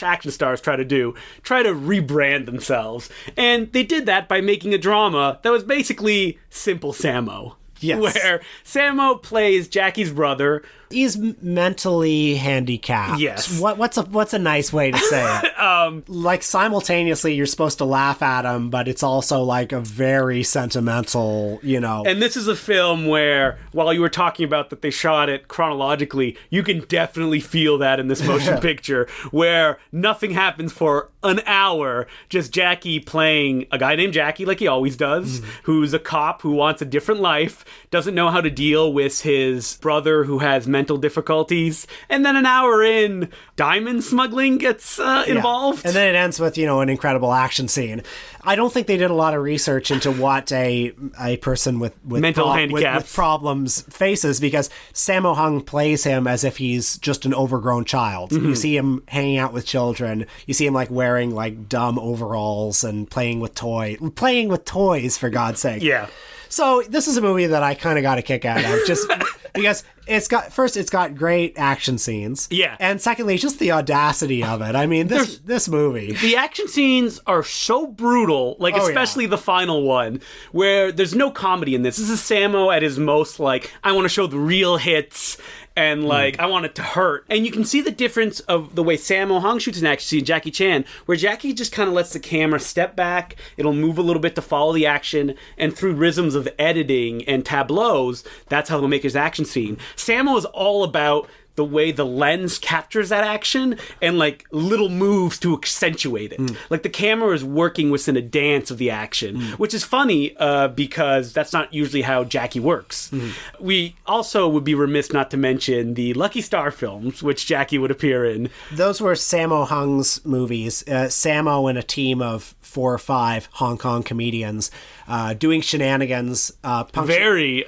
action stars try to do. Try to rebrand themselves. And they did that by making a drama that was basically Simple Sammo. Yes. Where Sammo plays Jackie's brother. He's mentally handicapped. Yes. What's a nice way to say it? Like, simultaneously, you're supposed to laugh at him, but it's also like a very sentimental, And this is a film where, while you were talking about that they shot it chronologically, you can definitely feel that in this motion picture, where nothing happens for an hour, just Jackie playing a guy named Jackie, like he always does, who's a cop who wants a different life, doesn't know how to deal with his brother who has mental mental difficulties. And then an hour in, diamond smuggling gets involved. And then it ends with, an incredible action scene. I don't think they did a lot of research into what a person with mental handicaps with problems faces, because Sammo Hung plays him as if he's just an overgrown child. Mm-hmm. You see him hanging out with children. You see him like wearing like dumb overalls and playing with toys, for God's sake. Yeah. So this is a movie that I kind of got a kick out of, just because it's got great action scenes. Yeah. And secondly, just the audacity of it. I mean, this movie. The action scenes are so brutal, like especially the final one, where there's no comedy in this. This is Sammo at his most like, I want to show the real hits. And, like, I want it to hurt. And you can see the difference of the way Sammo Hung shoots an action scene, Jackie Chan, where Jackie just kind of lets the camera step back. It'll move a little bit to follow the action. And through rhythms of editing and tableaus, that's how he'll make his action scene. Sammo is all about the way the lens captures that action and like little moves to accentuate it. Like the camera is working within a dance of the action, which is funny because that's not usually how Jackie works. We also would be remiss not to mention the Lucky Star films, which Jackie would appear in. Those were Sammo Hung's movies. Sammo and a team of 4 or 5 Hong Kong comedians doing shenanigans. Very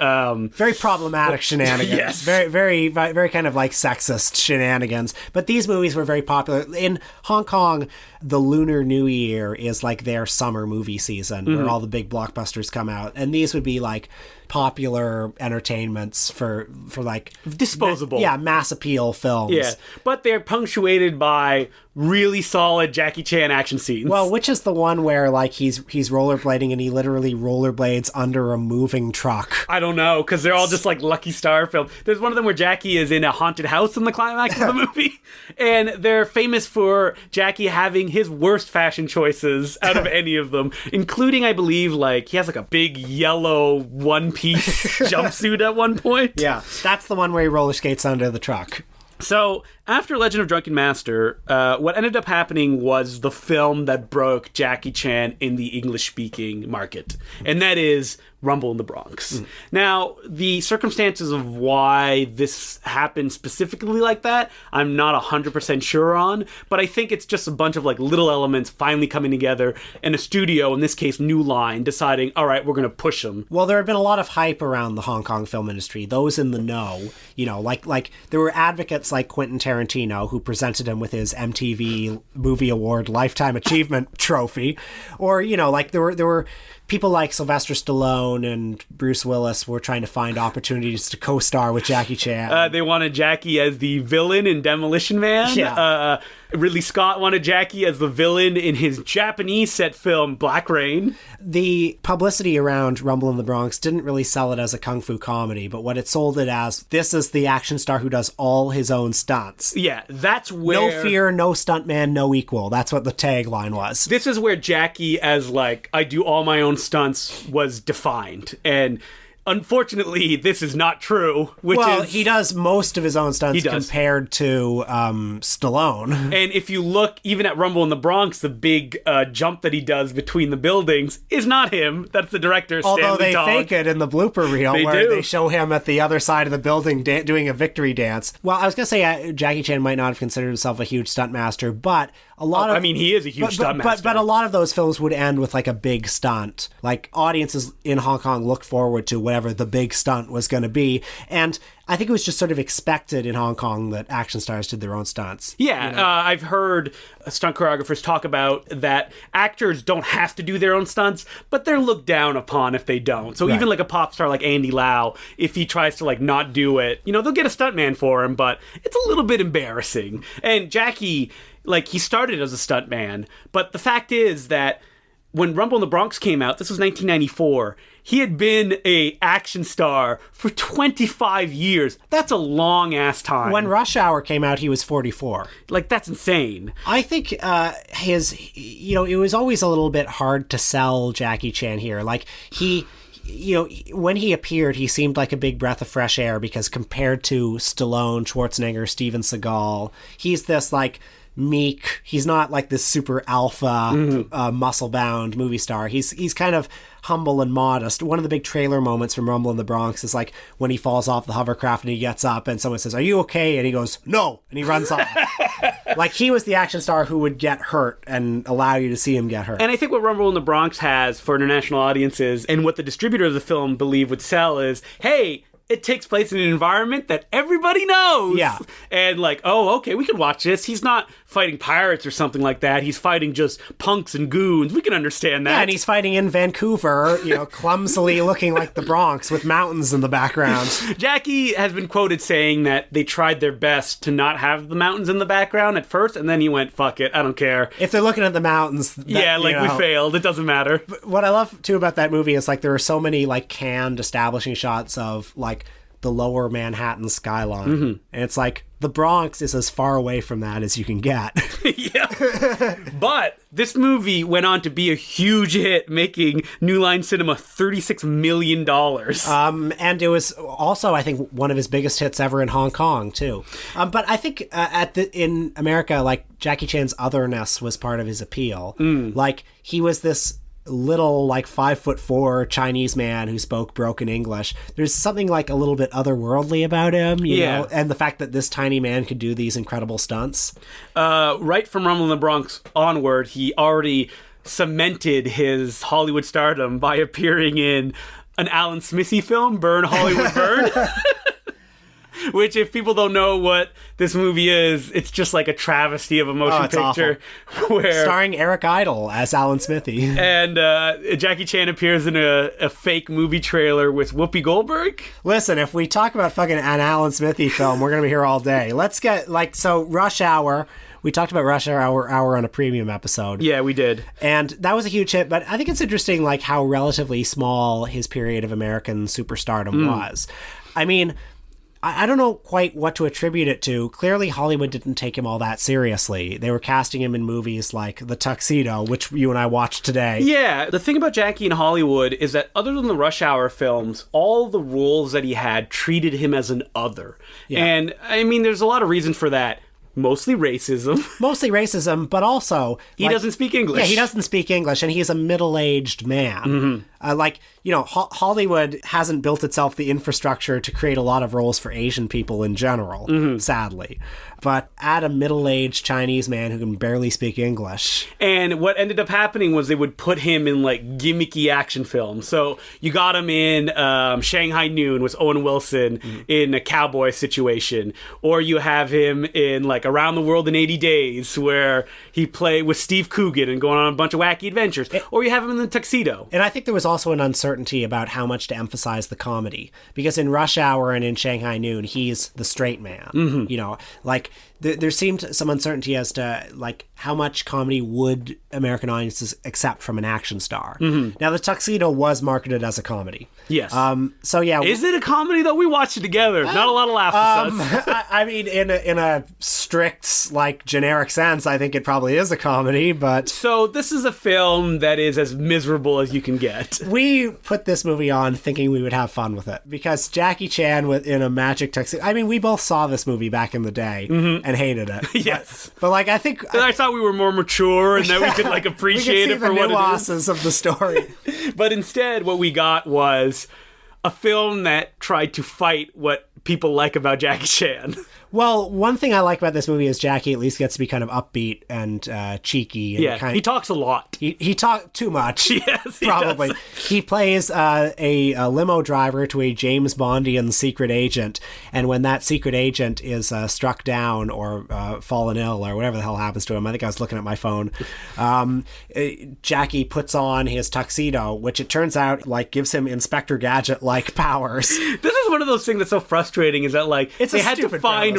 problematic shenanigans. Yes. Very, very, very kind of like sexist shenanigans. But these movies were very popular. In Hong Kong, the Lunar New Year is like their summer movie season where all the big blockbusters come out. And these would be like popular entertainments for like disposable mass appeal films. But they're punctuated by really solid Jackie Chan action scenes. Well, which is the one where like he's rollerblading and he literally rollerblades under a moving truck? I don't know, because they're all just like Lucky Star films. There's one of them where Jackie is in a haunted house in the climax of the movie, and they're famous for Jackie having his worst fashion choices out of any of them, including, I believe, like he has like a big yellow one-piece jumpsuit at one point. Yeah, that's the one where he roller skates under the truck. So, after Legend of Drunken Master, what ended up happening was the film that broke Jackie Chan in the English-speaking market, and that is Rumble in the Bronx. Now, the circumstances of why this happened specifically like that, I'm not 100% sure on, but I think it's just a bunch of like little elements finally coming together, and a studio, in this case New Line, deciding, all right, we're going to push them. Well, there had been a lot of hype around the Hong Kong film industry. Those in the know, like there were advocates like Quentin Tarantino, who presented him with his MTV Movie Award Lifetime Achievement Trophy, or like there were people like Sylvester Stallone and Bruce Willis were trying to find opportunities to co-star with Jackie Chan. They wanted Jackie as the villain in Demolition Man. Yeah. Ridley Scott wanted Jackie as the villain in his Japanese set film Black Rain. The publicity around Rumble in the Bronx didn't really sell it as a kung fu comedy, but what it sold it as, this is the action star who does all his own stunts. Yeah, that's where... No fear, no stuntman, no equal. That's what the tagline was. This is where Jackie as, like, I do all my own stunts was defined. And unfortunately, this is not true. He does most of his own stunts compared to Stallone. And if you look even at Rumble in the Bronx, the big jump that he does between the buildings is not him. That's the director, Stanley Although they Tong. fake it in the blooper reel they show him at the other side of the building doing a victory dance. Well, I was going to say Jackie Chan might not have considered himself a huge stunt master, but a lot of... I mean, he is a huge stunt master. But a lot of those films would end with like a big stunt. Like audiences in Hong Kong look forward to whatever the big stunt was going to be. And I think it was just sort of expected in Hong Kong that action stars did their own stunts. Yeah, I've heard stunt choreographers talk about that actors don't have to do their own stunts, but they're looked down upon if they don't. So even like a pop star like Andy Lau, if he tries to like not do it, they'll get a stuntman for him, but it's a little bit embarrassing. And Jackie, like, he started as a stuntman, but the fact is that when Rumble in the Bronx came out, this was 1994, he had been a action star for 25 years. That's a long-ass time. When Rush Hour came out, he was 44. Like, that's insane. I think it was always a little bit hard to sell Jackie Chan here. Like, when he appeared, he seemed like a big breath of fresh air because compared to Stallone, Schwarzenegger, Steven Seagal, he's this, like, meek. He's not like this super alpha, muscle-bound movie star. He's kind of humble and modest. One of the big trailer moments from Rumble in the Bronx is like when he falls off the hovercraft and he gets up and someone says, "Are you okay?" And he goes, "No," and he runs off. Like, he was the action star who would get hurt and allow you to see him get hurt. And I think what Rumble in the Bronx has for international audiences, and what the distributor of the film believe would sell, is, hey, it takes place in an environment that everybody knows. Yeah. And like, oh, okay, we can watch this. He's not fighting pirates or something like that. He's fighting just punks and goons. We can understand that. Yeah, and he's fighting in Vancouver, clumsily looking like the Bronx with mountains in the background. Jackie has been quoted saying that they tried their best to not have the mountains in the background at first, and then he went, fuck it, I don't care. If they're looking at the mountains... we failed. It doesn't matter. What I love, too, about that movie is, like, there are so many, like, canned establishing shots of, like, the lower Manhattan skyline. And it's like, the Bronx is as far away from that as you can get. Yeah. But this movie went on to be a huge hit, making New Line Cinema $36 million. And it was also, I think, one of his biggest hits ever in Hong Kong, too. But I think in America, like, Jackie Chan's otherness was part of his appeal. Like, he was this little, like, 5'4" Chinese man who spoke broken English. There's something, like, a little bit otherworldly about him, you know, and the fact that this tiny man could do these incredible stunts. Right from Rumble in the Bronx onward, he already cemented his Hollywood stardom by appearing in an Alan Smithy film, Burn, Hollywood, Burn. Which, if people don't know what this movie is, it's just like a travesty of a motion picture. Where starring Eric Idle as Alan Smithy. And Jackie Chan appears in a fake movie trailer with Whoopi Goldberg. Listen, if we talk about fucking an Alan Smithy film, we're going to be here all day. Let's get, like, so Rush Hour. We talked about Rush Hour on a premium episode. Yeah, we did. And that was a huge hit, but I think it's interesting, like, how relatively small his period of American superstardom was. I mean, I don't know quite what to attribute it to. Clearly, Hollywood didn't take him all that seriously. They were casting him in movies like The Tuxedo, which you and I watched today. Yeah, the thing about Jackie in Hollywood is that other than the Rush Hour films, all the roles that he had treated him as an other. Yeah. And, I mean, there's a lot of reasons for that. Mostly racism, but also... He doesn't speak English. Yeah, he doesn't speak English, and he's a middle-aged man. Hollywood hasn't built itself the infrastructure to create a lot of roles for Asian people in general, sadly. But add a middle-aged Chinese man who can barely speak English. And what ended up happening was they would put him in, like, gimmicky action films. So you got him in Shanghai Noon with Owen Wilson in a cowboy situation. Or you have him in, like, Around the World in 80 Days, where he played with Steve Coogan and going on a bunch of wacky adventures. Or you have him in The Tuxedo. And I think there was also an uncertainty about how much to emphasize the comedy. Because in Rush Hour and in Shanghai Noon, he's the straight man. You know, like... There seemed some uncertainty as to, like, how much comedy would American audiences accept from an action star. Now, The Tuxedo was marketed as a comedy. Yes. So, yeah. Is it a comedy, though? We watched it together. Not a lot of laughs. I mean, in a strict, like, generic sense, I think it probably is a comedy, but... So, this is a film that is as miserable as you can get. We put this movie on thinking we would have fun with it, because Jackie Chan in a magic tuxedo... I mean, we both saw this movie back in the day. And hated it. Yes. But like, I think... I thought we were more mature and that we could, like, appreciate it for what it is. We could see the nuances of the story. But instead, what we got was a film that tried to fight what people like about Jackie Chan. Well, one thing I like about this movie is Jackie at least gets to be kind of upbeat and cheeky. And he talks a lot. He talks too much. Yes, probably. Does. He plays a limo driver to a James Bondian secret agent, and when that secret agent is struck down or fallen ill or whatever the hell happens to him, I think I was looking at my phone, Jackie puts on his tuxedo, which it turns out, like, gives him Inspector Gadget-like powers. This is one of those things that's so frustrating, is that, like, they had to find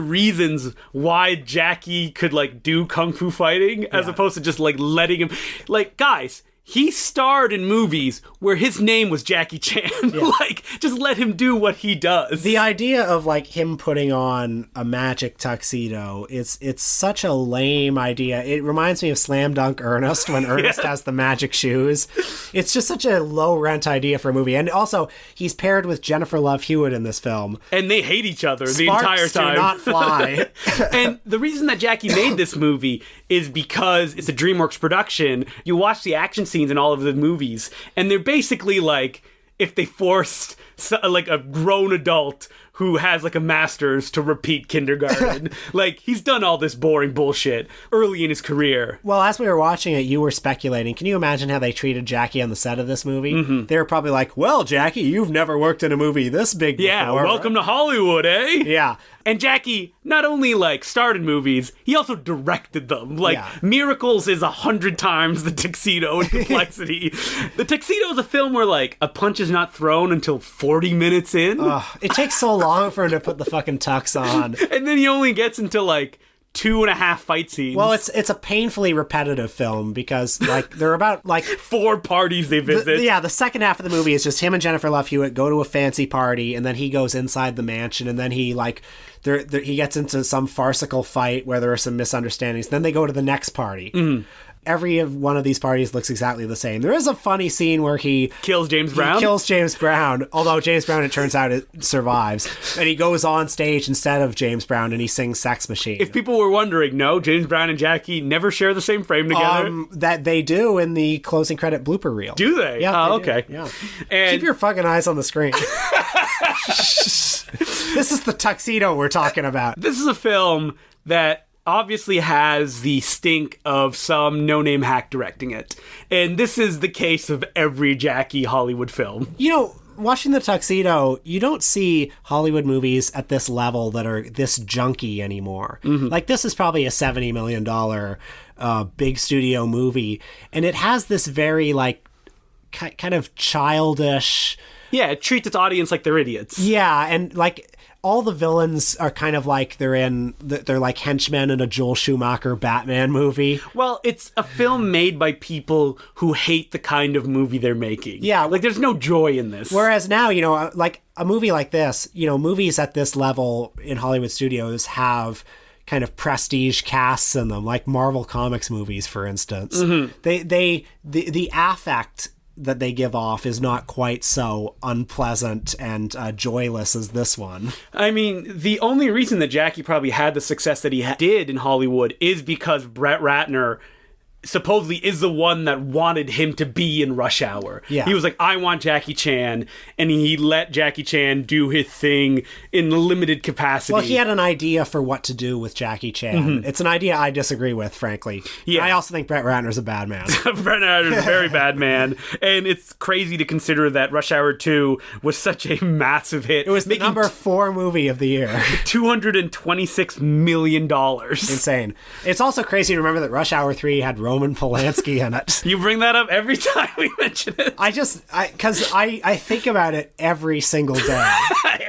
reasons why Jackie could, like, do kung fu fighting as opposed to just, like, letting him... Like, guys, he starred in movies where his name was Jackie Chan. Like, just let him do what he does. The idea of, like, him putting on a magic tuxedo, it's such a lame idea. It reminds me of Slam Dunk Ernest, when Ernest has the magic shoes. It's just such a low-rent idea for a movie. And also, he's paired with Jennifer Love Hewitt in this film. And they hate each other the entire time. Do not fly. And the reason that Jackie made this movie is because it's a DreamWorks production. You watch the action scenes in all of the movies, and they're basically like if they forced like a grown adult who has like a master's to repeat kindergarten. Like, he's done all this boring bullshit early in his career. Well, as we were watching it, you were speculating. Can you imagine how they treated Jackie on the set of this movie? Mm-hmm. They were probably like, well, Jackie, you've never worked in a movie this big before. Yeah, welcome to Hollywood, eh? Yeah. And Jackie not only, like, starred in movies, he also directed them. Like, Miracles is 100 times the Tuxedo in complexity. The Tuxedo is a film where, like, a punch is not thrown until 40 minutes in. It takes so long for him to put the fucking tux on. And then he only gets into, like, 2.5 fight scenes. Well, it's a painfully repetitive film because, like, they're about, like... 4 parties they visit. The second half of the movie is just him and Jennifer Love Hewitt go to a fancy party, and then he goes inside the mansion, and then he, like... he gets into some farcical fight where there are some misunderstandings. Then they go to the next party. Mm. Every one of these parties looks exactly the same. There is a funny scene where he kills James Brown, although James Brown, it turns out, it survives. And he goes on stage instead of James Brown and he sings Sex Machine. If people were wondering, no, James Brown and Jackie never share the same frame together. That they do in the closing credit blooper reel. Do they? Yeah. Oh, okay. Yeah. And keep your fucking eyes on the screen. This is the Tuxedo we're talking about. This is a film that obviously has the stink of some no-name hack directing it. And this is the case of every Jackie Hollywood film. You know, watching the Tuxedo, you don't see Hollywood movies at this level that are this junky anymore. Mm-hmm. Like, this is probably a $70 million big studio movie. And it has this very, like, kind of childish... Yeah, it treats its audience like they're idiots. Yeah, and, like... all the villains are kind of like they're like henchmen in a Joel Schumacher Batman movie. Well, it's a film made by people who hate the kind of movie they're making. Yeah. Like, there's no joy in this. Whereas now, you know, like a movie like this, you know, movies at this level in Hollywood studios have kind of prestige casts in them, like Marvel Comics movies, for instance. Mm-hmm. The affect that they give off is not quite so unpleasant and joyless as this one. I mean, the only reason that Jackie probably had the success that he did in Hollywood is because Brett Ratner supposedly is the one that wanted him to be in Rush Hour. Yeah. He was like, I want Jackie Chan, and he let Jackie Chan do his thing in limited capacity. Well, he had an idea for what to do with Jackie Chan. Mm-hmm. It's an idea I disagree with, frankly. Yeah. I also think Brett Ratner's a bad man. Brett Ratner's a very bad man, and it's crazy to consider that Rush Hour 2 was such a massive hit. It was the number 4 movie of the year. $226 million. Insane. It's also crazy to remember that Rush Hour 3 had Roman Polanski in it. You bring that up every time we mention it. Because I think about it every single day.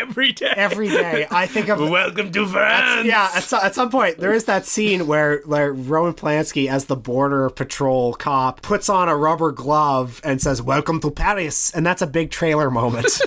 Every day. I think of... Welcome to France! At some point, there is that scene where Roman Polanski, as the Border Patrol cop, puts on a rubber glove and says, "Welcome to Paris," and that's a big trailer moment.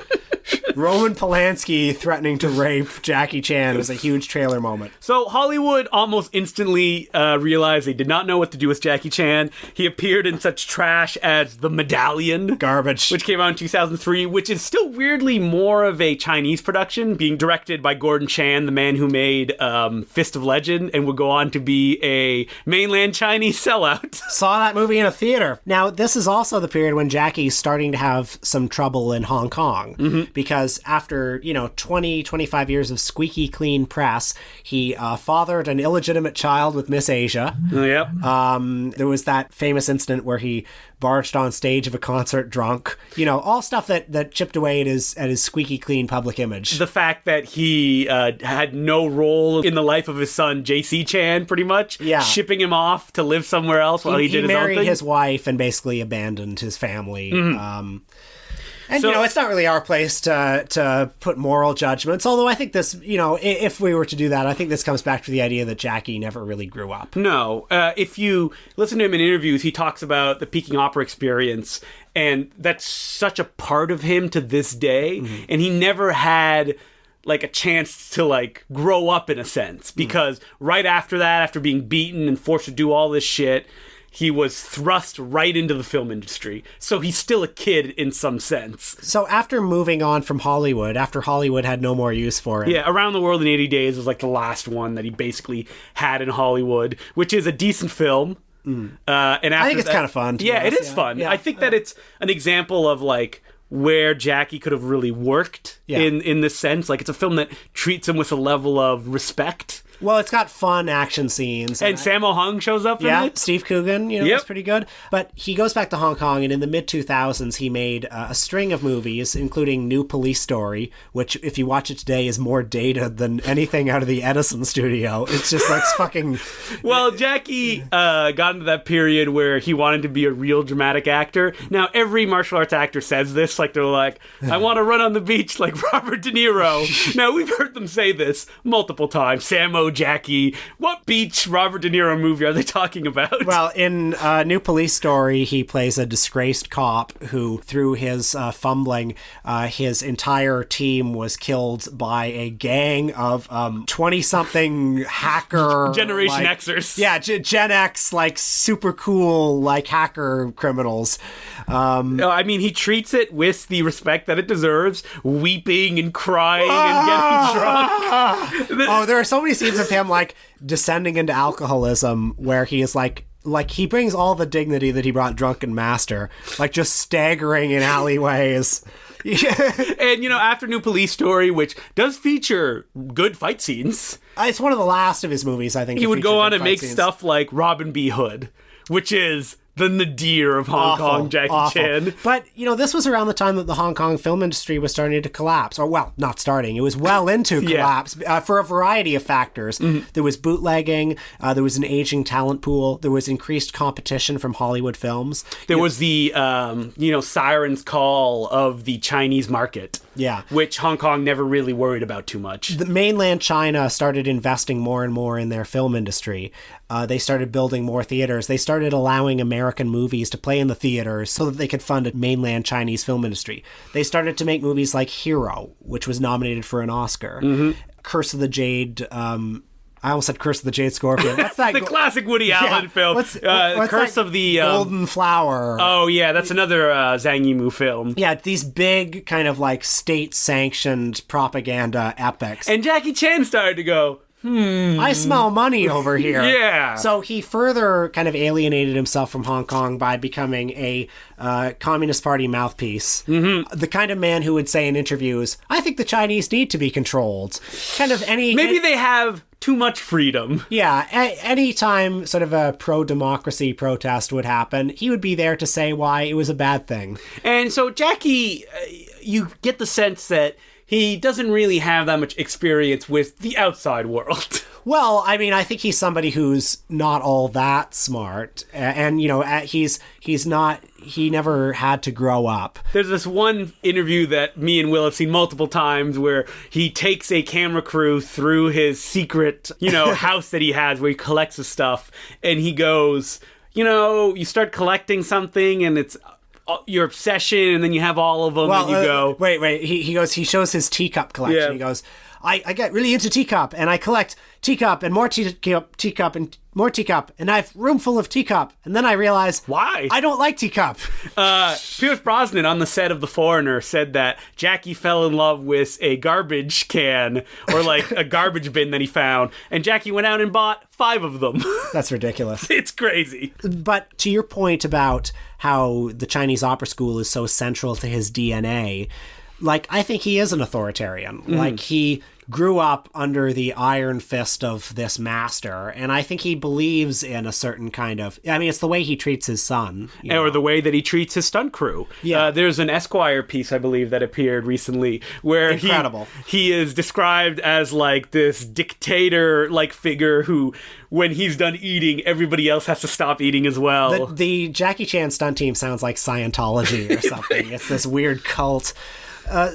Roman Polanski threatening to rape Jackie Chan was a huge trailer moment. So Hollywood almost instantly realized they did not know what to do with Jackie Chan. He appeared in such trash as The Medallion. Garbage. Which came out in 2003, which is still weirdly more of a Chinese production, being directed by Gordon Chan, the man who made Fist of Legend, and would go on to be a mainland Chinese sellout. Saw that movie in a theater. Now, this is also the period when Jackie's starting to have some trouble in Hong Kong. Mm-hmm. Because after, 20, 25 years of squeaky clean press, he fathered an illegitimate child with Miss Asia. Yep. There was that famous incident where he barged on stage of a concert drunk. All stuff that chipped away at his squeaky clean public image. The fact that he had no role in the life of his son, JC Chan, pretty much. Yeah. Shipping him off to live somewhere else while he did his own thing. He married his wife and basically abandoned his family. Mm-hmm. And, it's not really our place to put moral judgments, although I think this, if we were to do that, I think this comes back to the idea that Jackie never really grew up. No. If you listen to him in interviews, he talks about the Peking Opera experience, and that's such a part of him to this day, and he never had like a chance to like grow up in a sense, because right after that, after being beaten and forced to do all this shit, he was thrust right into the film industry. So he's still a kid in some sense. So after moving on from Hollywood, after Hollywood had no more use for him. Yeah, Around the World in 80 Days was like the last one that he basically had in Hollywood, which is a decent film. And after I think it's kind of fun. Yeah, it is fun. Yeah. I think that it's an example of like where Jackie could have really worked in this sense. Like, it's a film that treats him with a level of respect. Well, it's got fun action scenes. And Sammo Hung shows up in it. Steve Coogan, is pretty good. But he goes back to Hong Kong, and in the mid-2000s, he made a string of movies, including New Police Story, which, if you watch it today, is more dated than anything out of the Edison studio. It's just like fucking... Well, Jackie got into that period where he wanted to be a real dramatic actor. Now, every martial arts actor says this. Like, they're like, I want to run on the beach like Robert De Niro. Now, we've heard them say this multiple times. Sammo, Jackie, what beach Robert De Niro movie are they talking about? Well, in New Police Story, he plays a disgraced cop who, through his fumbling, his entire team was killed by a gang of 20-something hacker... Generation Xers. Yeah, Gen X, like, super cool, like, hacker criminals. I mean, he treats it with the respect that it deserves, weeping and crying and getting drunk. Oh, there are so many scenes of him like descending into alcoholism where he is like he brings all the dignity that he brought Drunken Master, like just staggering in alleyways. And after New Police Story, which does feature good fight scenes, it's one of the last of his movies, I think. He would go on and make stuff like Robin B. Hood, which is the nadir of Hong Kong Jackie Chan. But, this was around the time that the Hong Kong film industry was starting to collapse. Or, well, not starting. It was well into collapse for a variety of factors. There was bootlegging. There was an aging talent pool. There was increased competition from Hollywood films. There was the, siren's call of the Chinese market. Yeah. Which Hong Kong never really worried about too much. The mainland China started investing more and more in their film industry. They started building more theaters. They started allowing American movies to play in the theaters so that they could fund a mainland Chinese film industry. They started to make movies like Hero, which was nominated for an Oscar. Curse of the Jade... I almost said Curse of the Jade Scorpion. What's that? The classic Woody Allen film. What's Curse of the... Golden Flower. Oh, yeah, that's another Zhang Yimou film. Yeah, these big kind of like state-sanctioned propaganda epics. And Jackie Chan started to go... I smell money over here. Yeah. So he further kind of alienated himself from Hong Kong by becoming a Communist Party mouthpiece. The kind of man who would say in interviews, I think the Chinese need to be controlled. Kind of Maybe they have too much freedom. Yeah. Any time sort of a pro-democracy protest would happen, he would be there to say why it was a bad thing. And so Jackie, you get the sense that he doesn't really have that much experience with the outside world. Well, I mean, I think he's somebody who's not all that smart. And, he never had to grow up. There's this one interview that me and Will have seen multiple times where he takes a camera crew through his secret, house that he has where he collects his stuff. And he goes, you start collecting something and it's your obsession, and then you have all of them, and you go... Wait. He shows his teacup collection. Yeah. He goes, I get really into teacup, and I collect teacup, and more teacup, and more teacup, and I have room full of teacup. And then I realize... Why? I don't like teacup. Pierce Brosnan, on the set of The Foreigner, said that Jackie fell in love with a garbage can, or like a garbage bin that he found, and Jackie went out and bought 5 of them. That's ridiculous. It's crazy. But to your point about how the Chinese Opera School is so central to his DNA... Like, I think he is an authoritarian. Like, he grew up under the iron fist of this master, and I think he believes in a certain kind of... I mean, it's the way he treats his son. Or the way that he treats his stunt crew. Yeah. There's an Esquire piece, I believe, that appeared recently where Incredible. he is described as like this dictator-like figure who, when he's done eating, everybody else has to stop eating as well. The Jackie Chan stunt team sounds like Scientology or something. It's this weird cult.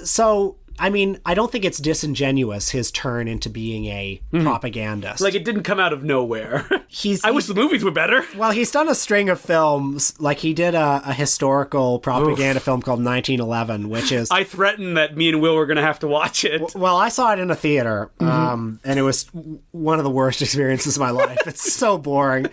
So, I mean, I don't think it's disingenuous, his turn into being a propagandist. Like, it didn't come out of nowhere. He's I wish the movies were better. Well, he's done a string of films. Like, he did a historical propaganda film called 1911, which is... I threatened that me and Will were going to have to watch it. Well, I saw it in a theater, and it was one of the worst experiences of my life. It's so boring.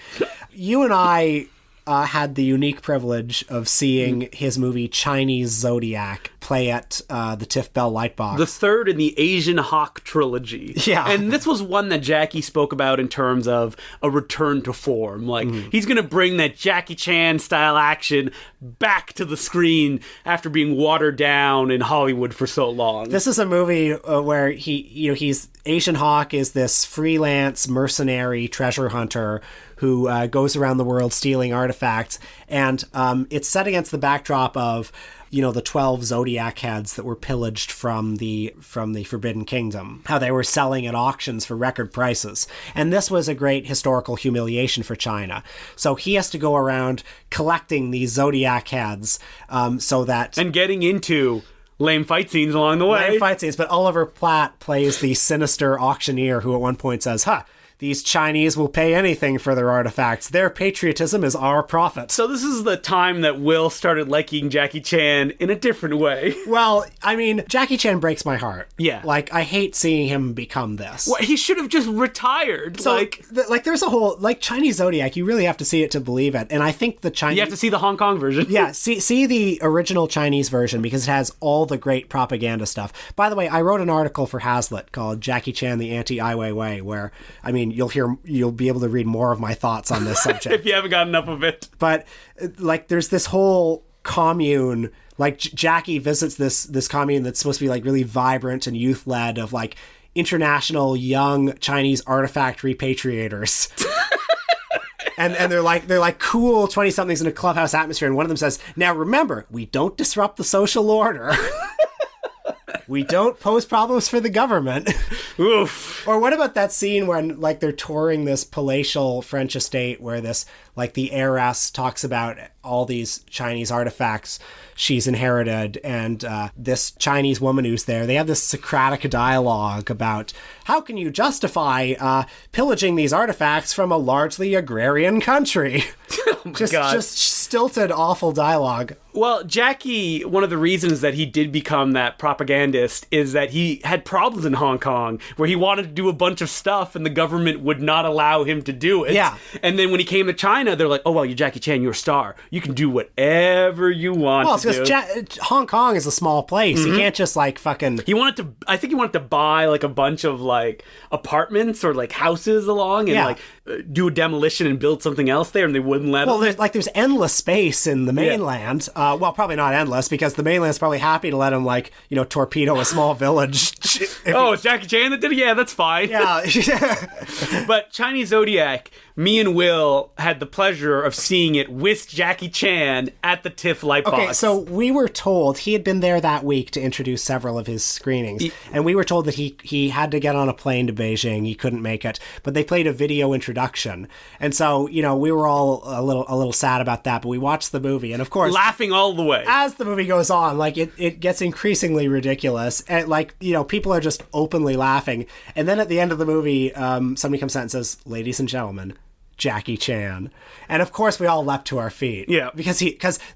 You and I... had the unique privilege of seeing his movie Chinese Zodiac play at the TIFF Bell Lightbox. The third in the Asian Hawk trilogy. Yeah. And this was one that Jackie spoke about in terms of a return to form. Like, he's going to bring that Jackie Chan style action back to the screen after being watered down in Hollywood for so long. This is a movie where he's Asian Hawk is this freelance mercenary treasure hunter who goes around the world stealing artifacts, and it's set against the backdrop of the 12 Zodiac heads that were pillaged from the Forbidden Kingdom, how they were selling at auctions for record prices. And this was a great historical humiliation for China. So he has to go around collecting these Zodiac heads so that... And getting into... lame fight scenes along the way. Lame fight scenes, but Oliver Platt plays the sinister auctioneer who at one point says, these Chinese will pay anything for their artifacts. Their patriotism is our profit. So this is the time that Will started liking Jackie Chan in a different way. Well, I mean, Jackie Chan breaks my heart. Yeah. Like, I hate seeing him become this. Well, he should have just retired. So, there's a whole... Like, Chinese Zodiac, you really have to see it to believe it. And I think the Chinese... You have to see the Hong Kong version. Yeah, see the original Chinese version because it has all the great propaganda stuff. By the way, I wrote an article for Hazlitt called Jackie Chan, the Anti-Ai Weiwei, where, I mean, you'll be able to read more of my thoughts on this subject. If you haven't got enough of it. But, like, there's this whole commune... Like, Jackie visits this commune that's supposed to be, like, really vibrant and youth-led of, like, international young Chinese artifact repatriators. And they're like cool 20-somethings in a clubhouse atmosphere. And one of them says, now remember, we don't disrupt the social order. We don't pose problems for the government. Oof. Or what about that scene when, like, they're touring this palatial French estate where this, like, the heiress talks about all these Chinese artifacts she's inherited, and this Chinese woman who's there, they have this Socratic dialogue about how can you justify pillaging these artifacts from a largely agrarian country? Oh my God. Just stilted, awful dialogue. Well, Jackie, one of the reasons that he did become that propagandist is that he had problems in Hong Kong where he wanted to do a bunch of stuff and the government would not allow him to do it. Yeah. And then when he came to China, they're like, oh, well, you're Jackie Chan, you're a star. You can do whatever you want to do. Well, because Hong Kong is a small place. You can't just, like, fucking... I think he wanted to buy, like, a bunch of, like, apartments or, like, houses along and, like, do a demolition and build something else there, and they wouldn't let him. Well, there's endless space in the mainland. Yeah. Well, probably not endless, because the mainland's probably happy to let him, like, torpedo a small village. It's Jackie Chan that did it? Yeah, that's fine. Yeah. But Chinese Zodiac, me and Will had the pleasure of seeing it with Jackie Chan at the TIFF Lightbox. Okay, so we were told he had been there that week to introduce several of his screenings, and we were told that he had to get on a plane to Beijing. He couldn't make it, but they played a video introduction, and so we were all a little sad about that. But we watched the movie, and of course, laughing all the way as the movie goes on. Like it gets increasingly ridiculous, and people are just openly laughing. And then at the end of the movie, somebody comes out and says, "Ladies and gentlemen, Jackie Chan." And of course we all leapt to our feet. Yeah. Because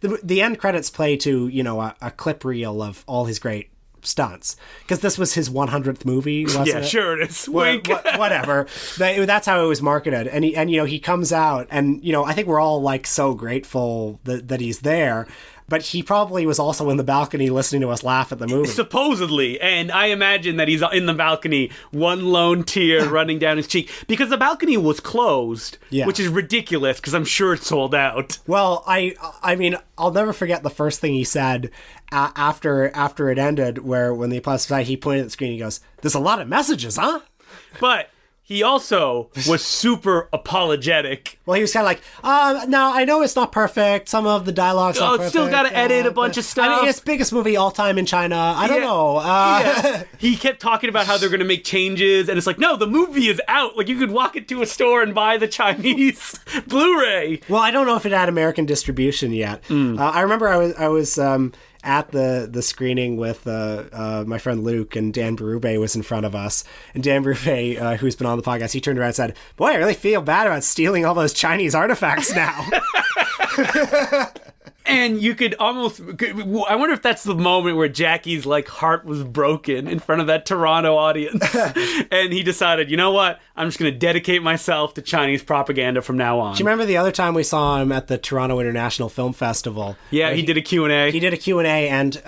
the end credits play to, a clip reel of all his great stunts. Because this was his 100th movie, wasn't it? Yeah, sure it is. Wink. Whatever. That's how it was marketed. And he comes out and, I think we're all, like, so grateful that he's there. but he probably was also in the balcony listening to us laugh at the movie. Supposedly, and I imagine that he's in the balcony, one lone tear running down his cheek, because the balcony was closed, which is ridiculous, because I'm sure it's sold out. Well, I mean, I'll never forget the first thing he said after it ended, where when the applause subsided, he pointed at the screen and he goes, "There's a lot of messages, huh?" But he also was super apologetic. Well, he was kind of like, no, I know it's not perfect. Some of the dialogue's not perfect. Still got to edit a bunch of stuff. I mean, it's biggest movie all time in China. I don't know. He kept talking about how they're going to make changes, and it's like, no, the movie is out. Like, you could walk into a store and buy the Chinese Blu-ray. Well, I don't know if it had American distribution yet. I remember I was at the screening with my friend Luke, and Dan Berube was in front of us. And Dan Berube, who's been on the podcast, he turned around and said, "Boy, I really feel bad about stealing all those Chinese artifacts now." And you could almost... I wonder if that's the moment where Jackie's, like, heart was broken in front of that Toronto audience. And he decided, you know what? I'm just going to dedicate myself to Chinese propaganda from now on. Do you remember the other time we saw him at the Toronto International Film Festival? Yeah, he did a Q&A. He did a Q&A, and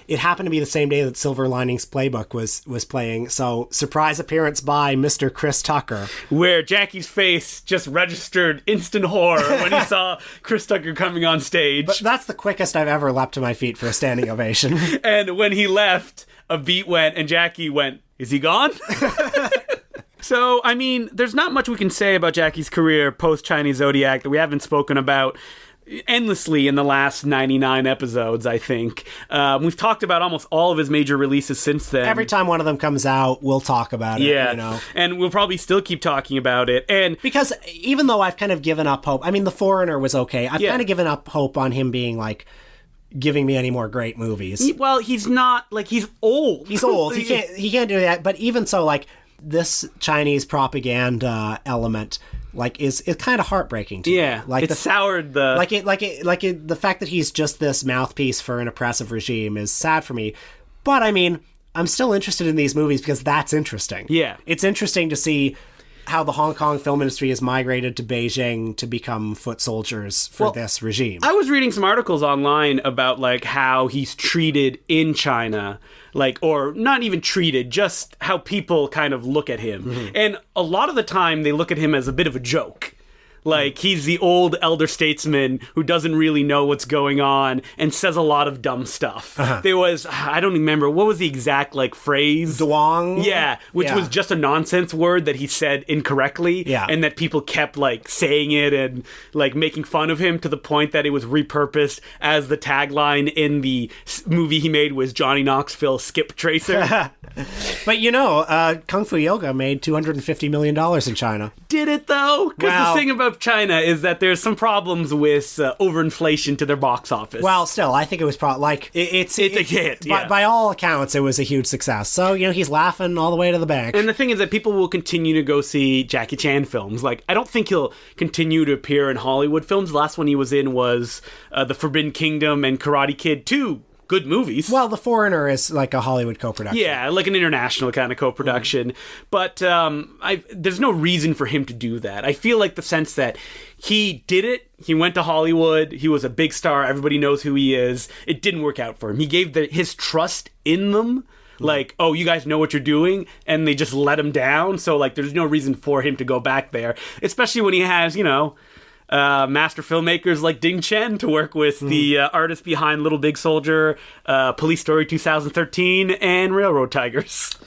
it happened to be the same day that Silver Linings Playbook was playing. So, surprise appearance by Mr. Chris Tucker. Where Jackie's face just registered instant horror when he saw Chris Tucker coming on stage. But that's the quickest I've ever leapt to my feet for a standing ovation. And when he left, a beat went, and Jackie went, "Is he gone?" So, I mean, there's not much we can say about Jackie's career post-Chinese Zodiac that we haven't spoken about endlessly in the last 99 episodes, I think. We've talked about almost all of his major releases since then. Every time one of them comes out, we'll talk about it. Yeah, you know? And we'll probably still keep talking about it. And because even though I've kind of given up hope, I mean, The Foreigner was okay. I've kind of given up hope on him being like, giving me any more great movies. Well, he's not, like, he's old. He's old. He can't do that. But even so, like, this Chinese propaganda element, like, is kind of heartbreaking to me. Like, it soured the... the fact that he's just this mouthpiece for an oppressive regime is sad for me. But, I mean, I'm still interested in these movies because that's interesting. Yeah. It's interesting to see how the Hong Kong film industry has migrated to Beijing to become foot soldiers for this regime. I was reading some articles online about, like, how he's treated in China, like, or not even treated, just how people kind of look at him. Mm-hmm. And a lot of the time they look at him as a bit of a joke. Like, he's the old elder statesman who doesn't really know what's going on and says a lot of dumb stuff. Uh-huh. There was, I don't remember, what was the exact, like, phrase? Duong? Yeah, which was just a nonsense word that he said incorrectly. Yeah. And that people kept, like, saying it and, like, making fun of him to the point that it was repurposed as the tagline in the movie he made was Johnny Knoxville Skip Tracer. But, you know, Kung Fu Yoga made $250 million in China. Did it, though? Because the thing about China is that there's some problems with overinflation to their box office. Well, still, I think it was it's a hit. Yeah. By all accounts, it was a huge success. So, you know, he's laughing all the way to the bank. And the thing is that people will continue to go see Jackie Chan films. Like, I don't think he'll continue to appear in Hollywood films. The last one he was in was The Forbidden Kingdom and Karate Kid 2. Good movies. Well, The Foreigner is like a Hollywood co-production. Yeah, like an international kind of co-production. But there's no reason for him to do that. I feel like the sense that he did it, he went to Hollywood, he was a big star, everybody knows who he is. It didn't work out for him. He gave his trust in them. Like, oh, you guys know what you're doing, and they just let him down. So, like, there's no reason for him to go back there. Especially when he has, you know... master filmmakers like Ding Chen to work with, the artist behind Little Big Soldier, Police Story 2013, and Railroad Tigers.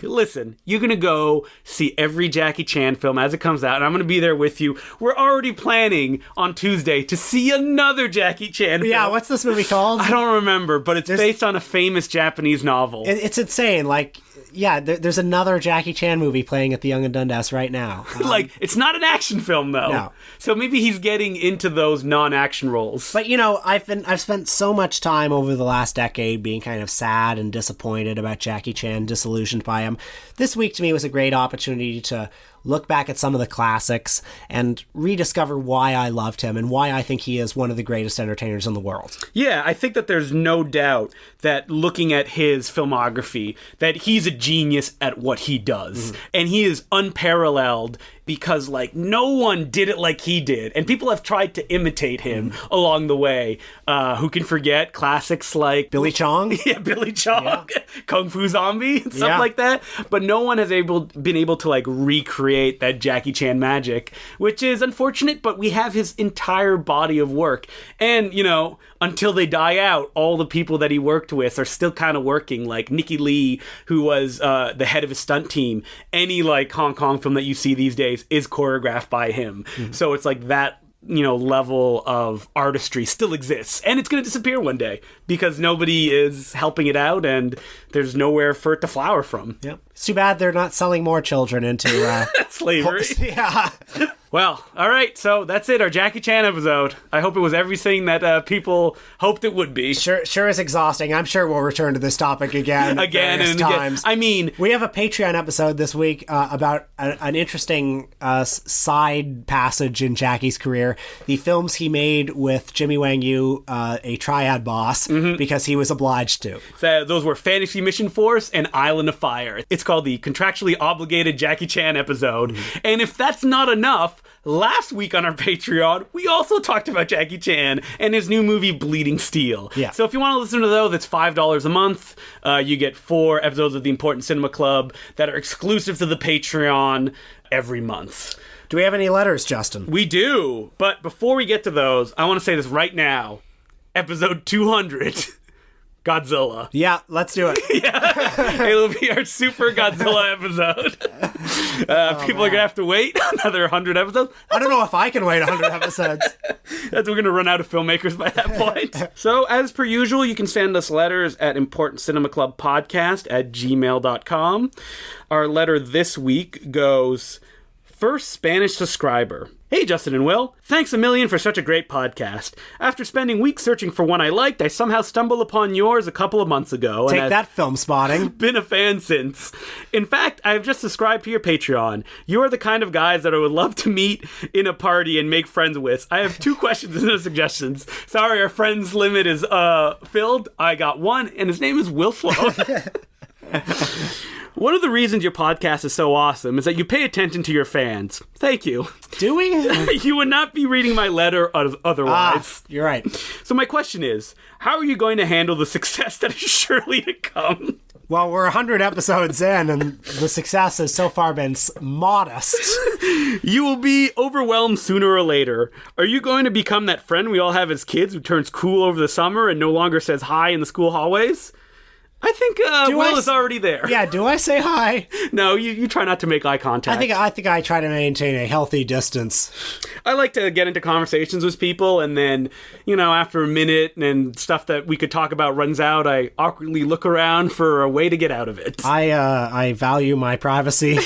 Listen, you're going to go see every Jackie Chan film as it comes out, and I'm going to be there with you. We're already planning on Tuesday to see another Jackie Chan film. Yeah, what's this movie called? I don't remember, but it's based on a famous Japanese novel. It's insane. Like... Yeah, there's another Jackie Chan movie playing at the Young and Dundas right now. Like, it's not an action film, though. No. So maybe he's getting into those non-action roles. But, you know, I've spent so much time over the last decade being kind of sad and disappointed about Jackie Chan, disillusioned by him. This week, to me, was a great opportunity to look back at some of the classics, and rediscover why I loved him and why I think he is one of the greatest entertainers in the world. Yeah, I think that there's no doubt that looking at his filmography, that he's a genius at what he does. And he is unparalleled because, like, no one did it like he did. And people have tried to imitate him along the way. Who can forget classics like... Billy Chong? Yeah, Billy Chong, Kung Fu Zombie, and stuff like that. But no one has been able to, like, recreate that Jackie Chan magic, which is unfortunate, but we have his entire body of work. And, you know, until they die out, all the people that he worked with are still kind of working, like Nicky Lee, who was the head of his stunt team. Any, like, Hong Kong film that you see these days is choreographed by him. So it's like that, you know, level of artistry still exists, and it's going to disappear one day because nobody is helping it out and there's nowhere for it to flower from. Yep. It's too bad they're not selling more children into slavery. Yeah. Well, all right, so that's it, our Jackie Chan episode. I hope it was everything that people hoped it would be. Sure is exhausting. I'm sure we'll return to this topic again and times. Again. I mean... We have a Patreon episode this week about an interesting side passage in Jackie's career. The films he made with Jimmy Wang Yu, a triad boss, because he was obliged to. So those were Fantasy Mission Force and Island of Fire. It's called the Contractually Obligated Jackie Chan episode. And if that's not enough... Last week on our Patreon, we also talked about Jackie Chan and his new movie, Bleeding Steel. Yeah. So if you want to listen to those, it's $5 a month. You get 4 episodes of the Important Cinema Club that are exclusive to the Patreon every month. Do we have any letters, Justin? We do. But before we get to those, I want to say this right now. Episode 200. Godzilla. Yeah, let's do it. It'll be our super Godzilla episode. People are going to have to wait another 100 episodes. I don't know if I can wait 100 episodes. We're going to run out of filmmakers by that point. So, as per usual, you can send us letters at importantcinemaclubpodcast@gmail.com. Our letter this week goes, First Spanish subscriber. Hey, Justin and Will. Thanks a million for such a great podcast. After spending weeks searching for one I liked, I somehow stumbled upon yours a couple of months ago. Take that, film spotting. Been a fan since. In fact, I've just subscribed to your Patreon. You are the kind of guys that I would love to meet in a party and make friends with. I have 2 questions and no suggestions. Sorry, our friends limit is filled. I got one, and his name is Will Sloan. One of the reasons your podcast is so awesome is that you pay attention to your fans. Thank you. Do we? You would not be reading my letter otherwise. You're right. So my question is, how are you going to handle the success that is surely to come? Well, we're 100 episodes in, and the success has so far been modest. You will be overwhelmed sooner or later. Are you going to become that friend we all have as kids who turns cool over the summer and no longer says hi in the school hallways? I think Will is already there. Yeah, do I say hi? No, you try not to make eye contact. I think I try to maintain a healthy distance. I like to get into conversations with people, and then, you know, after a minute and stuff that we could talk about runs out, I awkwardly look around for a way to get out of it. I value my privacy.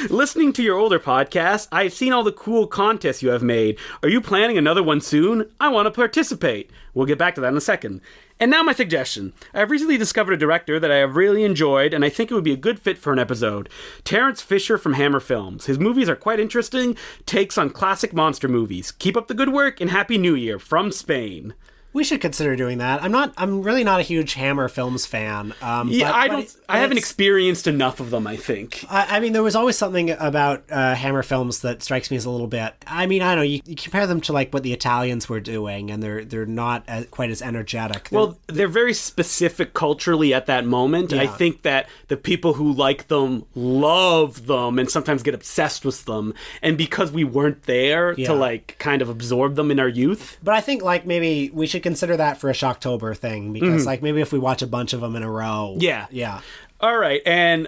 Listening to your older podcasts, I've seen all the cool contests you have made. Are you planning another one soon? I want to participate. We'll get back to that in a second. And now my suggestion. I have recently discovered a director that I have really enjoyed, and I think it would be a good fit for an episode. Terrence Fisher from Hammer Films. His movies are quite interesting, takes on classic monster movies. Keep up the good work, and Happy New Year from Spain. We should consider doing that. I'm really not a huge Hammer Films fan. I haven't experienced enough of them, I think. I mean, there was always something about Hammer Films that strikes me as a little bit. I mean, I don't know. You compare them to like what the Italians were doing, and they're not quite as energetic. They're very specific culturally at that moment. Yeah. I think that the people who like them love them and sometimes get obsessed with them. And because we weren't there to like kind of absorb them in our youth. But I think like maybe we should consider that for a Shocktober thing, because like maybe if we watch a bunch of them in a row. Yeah. All right. And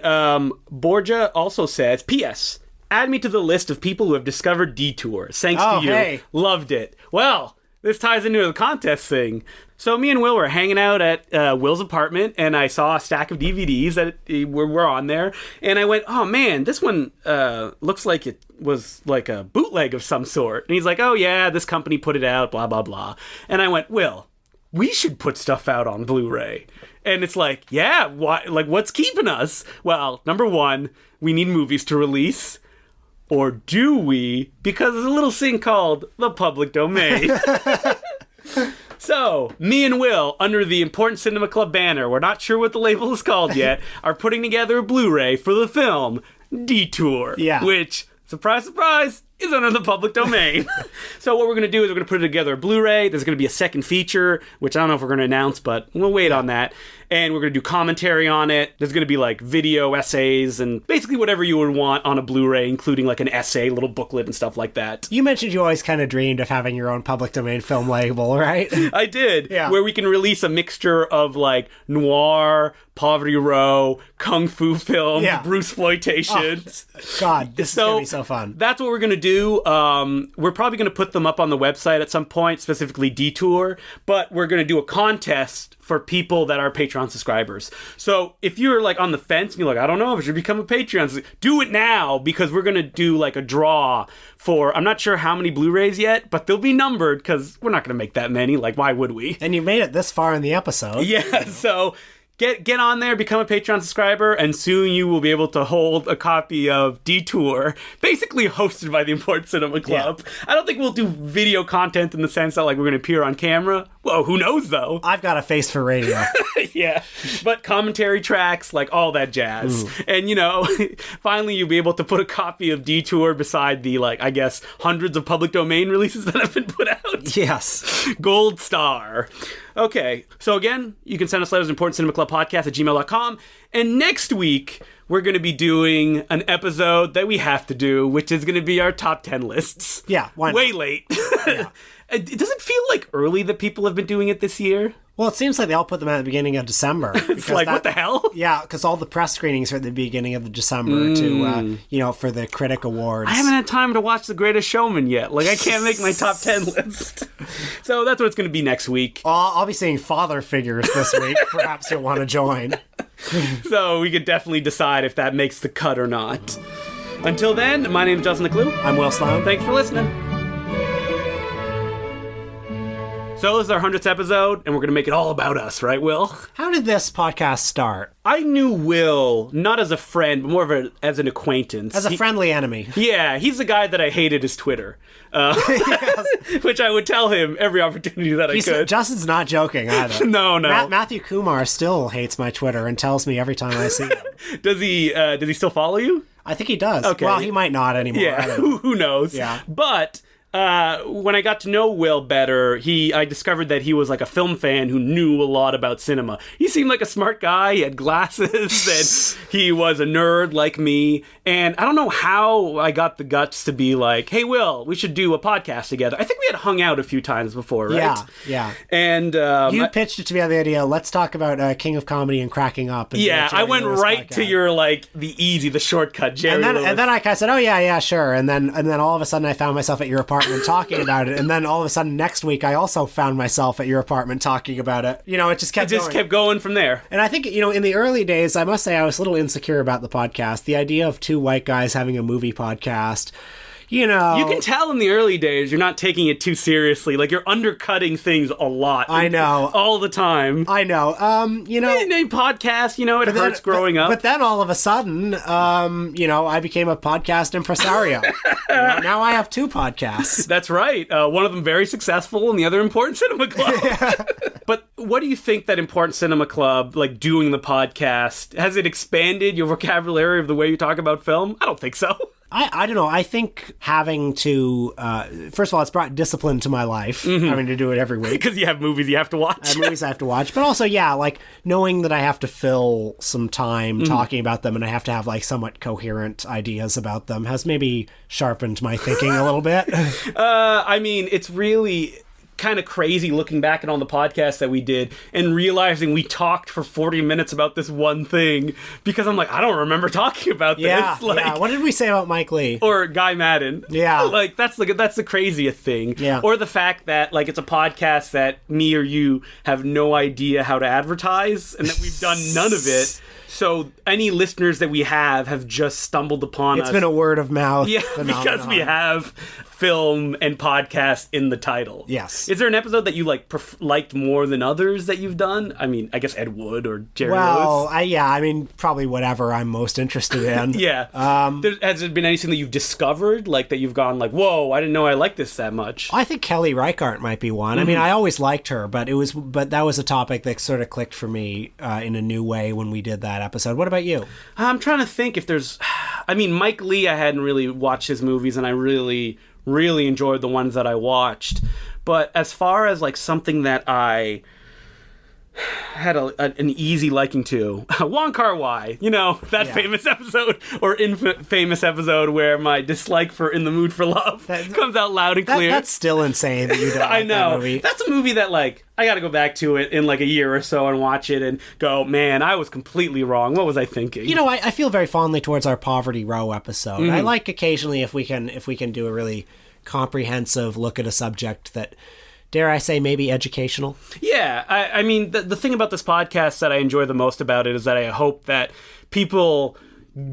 Borgia also says, P.S. Add me to the list of people who have discovered Detour. Thanks to you. Hey. Loved it. Well, this ties into the contest thing. So me and Will were hanging out at Will's apartment, and I saw a stack of DVDs that were on there, and I went, oh man, this one looks like it was like a bootleg of some sort. And he's like, oh yeah, this company put it out, blah, blah, blah. And I went, Will, we should put stuff out on Blu-ray. And it's like, yeah, why? Like, what's keeping us? Well, number one, we need movies to release. Or do we? Because there's a little thing called the public domain. So, me and Will, under the Important Cinema Club banner, we're not sure what the label is called yet, are putting together a Blu-ray for the film Detour. Yeah. Which, surprise, surprise, is under the public domain. So what we're going to do is we're going to put it together a Blu-ray. There's going to be a second feature, which I don't know if we're going to announce, but we'll wait on that. And we're going to do commentary on it. There's going to be like video essays and basically whatever you would want on a Blu-ray, including like an essay, little booklet and stuff like that. You mentioned you always kind of dreamed of having your own public domain film label, right? I did. Yeah. Where we can release a mixture of like noir, Poverty Row, kung fu films, Bruceploitation. God, this is going to be so fun. That's what we're going to do. We're probably going to put them up on the website at some point, specifically Detour, but we're going to do a contest for people that are Patreon subscribers. So if you're like on the fence and you're like, I don't know if I should become a Patreon, do it now, because we're going to do like a draw for, I'm not sure how many Blu-rays yet, but they'll be numbered because we're not going to make that many. Like, why would we? And you made it this far in the episode. Yeah, so get on there, become a Patreon subscriber, and soon you will be able to hold a copy of Detour, basically hosted by the Important Cinema Club. Yeah. I don't think we'll do video content in the sense that like we're going to appear on camera. Whoa, who knows though? I've got a face for radio. Yeah, but commentary tracks, like all that jazz. Ooh. And you know, finally you'll be able to put a copy of Detour beside the, like, I guess, hundreds of public domain releases that have been put out. Yes. Gold star. Okay, so again, you can send us letters at importantcinemaclubpodcast@gmail.com. And next week, we're going to be doing an episode that we have to do, which is going to be our top 10 lists. Yeah, why not? Way late. Yeah. Does it feel like early that people have been doing it this year? Well, it seems like they all put them at the beginning of December. It's like, what the hell? Yeah, because all the press screenings are at the beginning of December to, for the critic awards. I haven't had time to watch The Greatest Showman yet. Like, I can't make my top 10 list. So that's what it's going to be next week. I'll be seeing father figures this week. Perhaps you'll want to join. So we could definitely decide if that makes the cut or not. Until then, my name is Justin LeClue. I'm Will Sloan. Thanks for listening. So this is our 100th episode, and we're going to make it all about us, right, Will? How did this podcast start? I knew Will, not as a friend, but more of as an acquaintance. As a friendly enemy. Yeah, he's the guy that I hated his Twitter. Yes. Which I would tell him every opportunity that I could. Justin's not joking either. No. Matthew Kumar still hates my Twitter and tells me every time I see him. Does he still follow you? I think he does. Okay. Well, he might not anymore. Yeah, who knows? Yeah. But when I got to know Will better, I discovered that he was like a film fan who knew a lot about cinema. He seemed like a smart guy. He had glasses, and he was a nerd like me. And I don't know how I got the guts to be like, hey, Will, we should do a podcast together. I think we had hung out a few times before, right? Yeah. And you pitched it to me on the idea, let's talk about King of Comedy and Cracking Up. And I went right to your, like, the shortcut, Jerry and then I said, oh, yeah, sure. And then all of a sudden I found myself at your apartment talking about it, and then all of a sudden next week I also found myself at your apartment talking about it. You know, it just kept going from there. And I think, in the early days, I must say I was a little insecure about the podcast. The idea of two white guys having a movie podcast, you can tell in the early days you're not taking it too seriously. Like, you're undercutting things a lot. I know. All the time. I know. Podcast, it hurts growing up. But then all of a sudden, I became a podcast impresario. Now I have two podcasts. That's right. One of them very successful and the other Important Cinema Club. Yeah. But what do you think that Important Cinema Club, like doing the podcast, has it expanded your vocabulary of the way you talk about film? I don't think so. I don't know. I think having to, first of all, it's brought discipline to my life, having to do it every week. Because you have movies you have to watch. I have movies I have to watch. But also, like knowing that I have to fill some time talking about them and I have to have like somewhat coherent ideas about them has maybe sharpened my thinking a little bit. It's really kind of crazy looking back at all the podcasts that we did and realizing we talked for 40 minutes about this one thing, because I'm like, I don't remember talking about this. Yeah. What did we say about Mike Lee? Or Guy Madden? Yeah. Like, that's the craziest thing. Yeah. Or the fact that, like, it's a podcast that me or you have no idea how to advertise and that we've done none of it. So any listeners that we have just stumbled upon us. It's been a word of mouth phenomenon. Because we have film and podcast in the title. Yes. Is there an episode that you liked more than others that you've done? I mean, I guess Ed Wood or Jerry Lewis. I mean, probably whatever I'm most interested in. Yeah. Has there been anything that you've discovered, like that you've gone like, whoa, I didn't know I liked this that much? I think Kelly Reichardt might be one. I mean, I always liked her, but that was a topic that sort of clicked for me in a new way when we did that episode. What about you? I'm trying to think if there's... I mean, Mike Lee, I hadn't really watched his movies, and I really enjoyed the ones that I watched. But as far as like something that I had an easy liking to, Wong Kar-wai, famous episode or infamous episode where my dislike for In the Mood for Love comes out loud and clear. That's still insane that you don't I like know. that movie. That's a movie that like I got to go back to it in like a year or so and watch it and go, man, I was completely wrong. What was I thinking? I feel very fondly towards our Poverty Row episode. I like occasionally if we can do a really comprehensive look at a subject that, dare I say, maybe educational. Yeah, I mean, the thing about this podcast that I enjoy the most about it is that I hope that people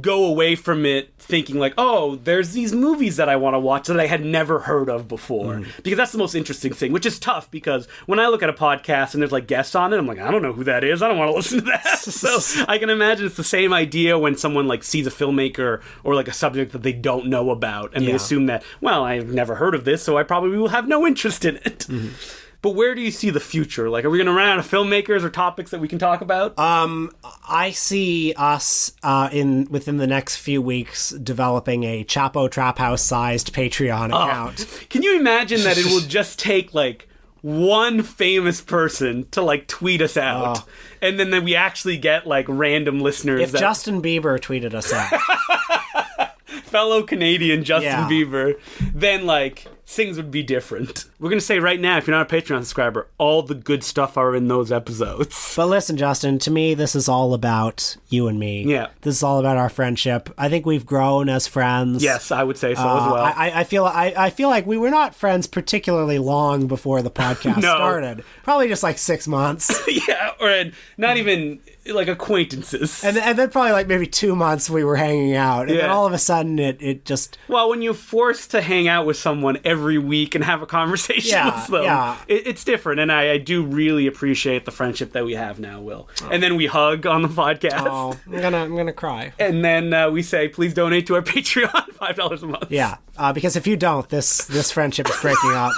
go away from it thinking like, oh, there's these movies that I want to watch that I had never heard of before. Because that's the most interesting thing, which is tough because when I look at a podcast and there's like guests on it, I'm like, I don't know who that is. I don't want to listen to that. So I can imagine it's the same idea when someone like sees a filmmaker or like a subject that they don't know about and they assume that, well, I've never heard of this, so I probably will have no interest in it. But where do you see the future? Like, are we going to run out of filmmakers or topics that we can talk about? I see us within the next few weeks developing a Chapo Trap House sized Patreon account. Can you imagine that it will just take like one famous person to like tweet us out, and then we actually get like random listeners? If Justin Bieber tweeted us out, fellow Canadian Justin Bieber, then like things would be different. We're going to say right now, if you're not a Patreon subscriber, all the good stuff are in those episodes. But listen, Justin, to me, this is all about you and me. Yeah. This is all about our friendship. I think we've grown as friends. Yes, I would say so as well. I feel like we were not friends particularly long before the podcast started. Probably just like 6 months. Yeah, or not even like acquaintances. And then probably like maybe 2 months we were hanging out. And then all of a sudden it just... Well, when you're forced to hang out with someone every week and have a conversation with them, it's different. And I do really appreciate the friendship that we have now, Will. And then we hug on the podcast. Oh, I'm gonna cry. And then we say, please donate to our Patreon, $5 a month. Yeah, because if you don't, this friendship is breaking up.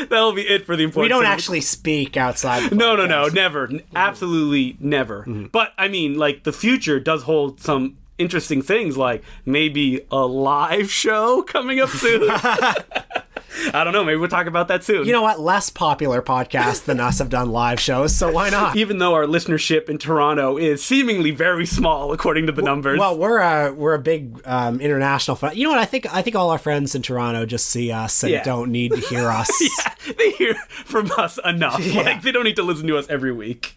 That'll be it for the important. We don't actually speak outside the podcast. No, never. Absolutely never. But, I mean, like, the future does hold some interesting things, like maybe a live show coming up soon. I don't know. Maybe we'll talk about that soon. You know what? Less popular podcasts than us have done live shows, so why not? Even though our listenership in Toronto is seemingly very small, according to the numbers. Well, we're a big international fan. You know what? I think all our friends in Toronto just see us and don't need to hear us. They hear from us enough. Like, they don't need to listen to us every week.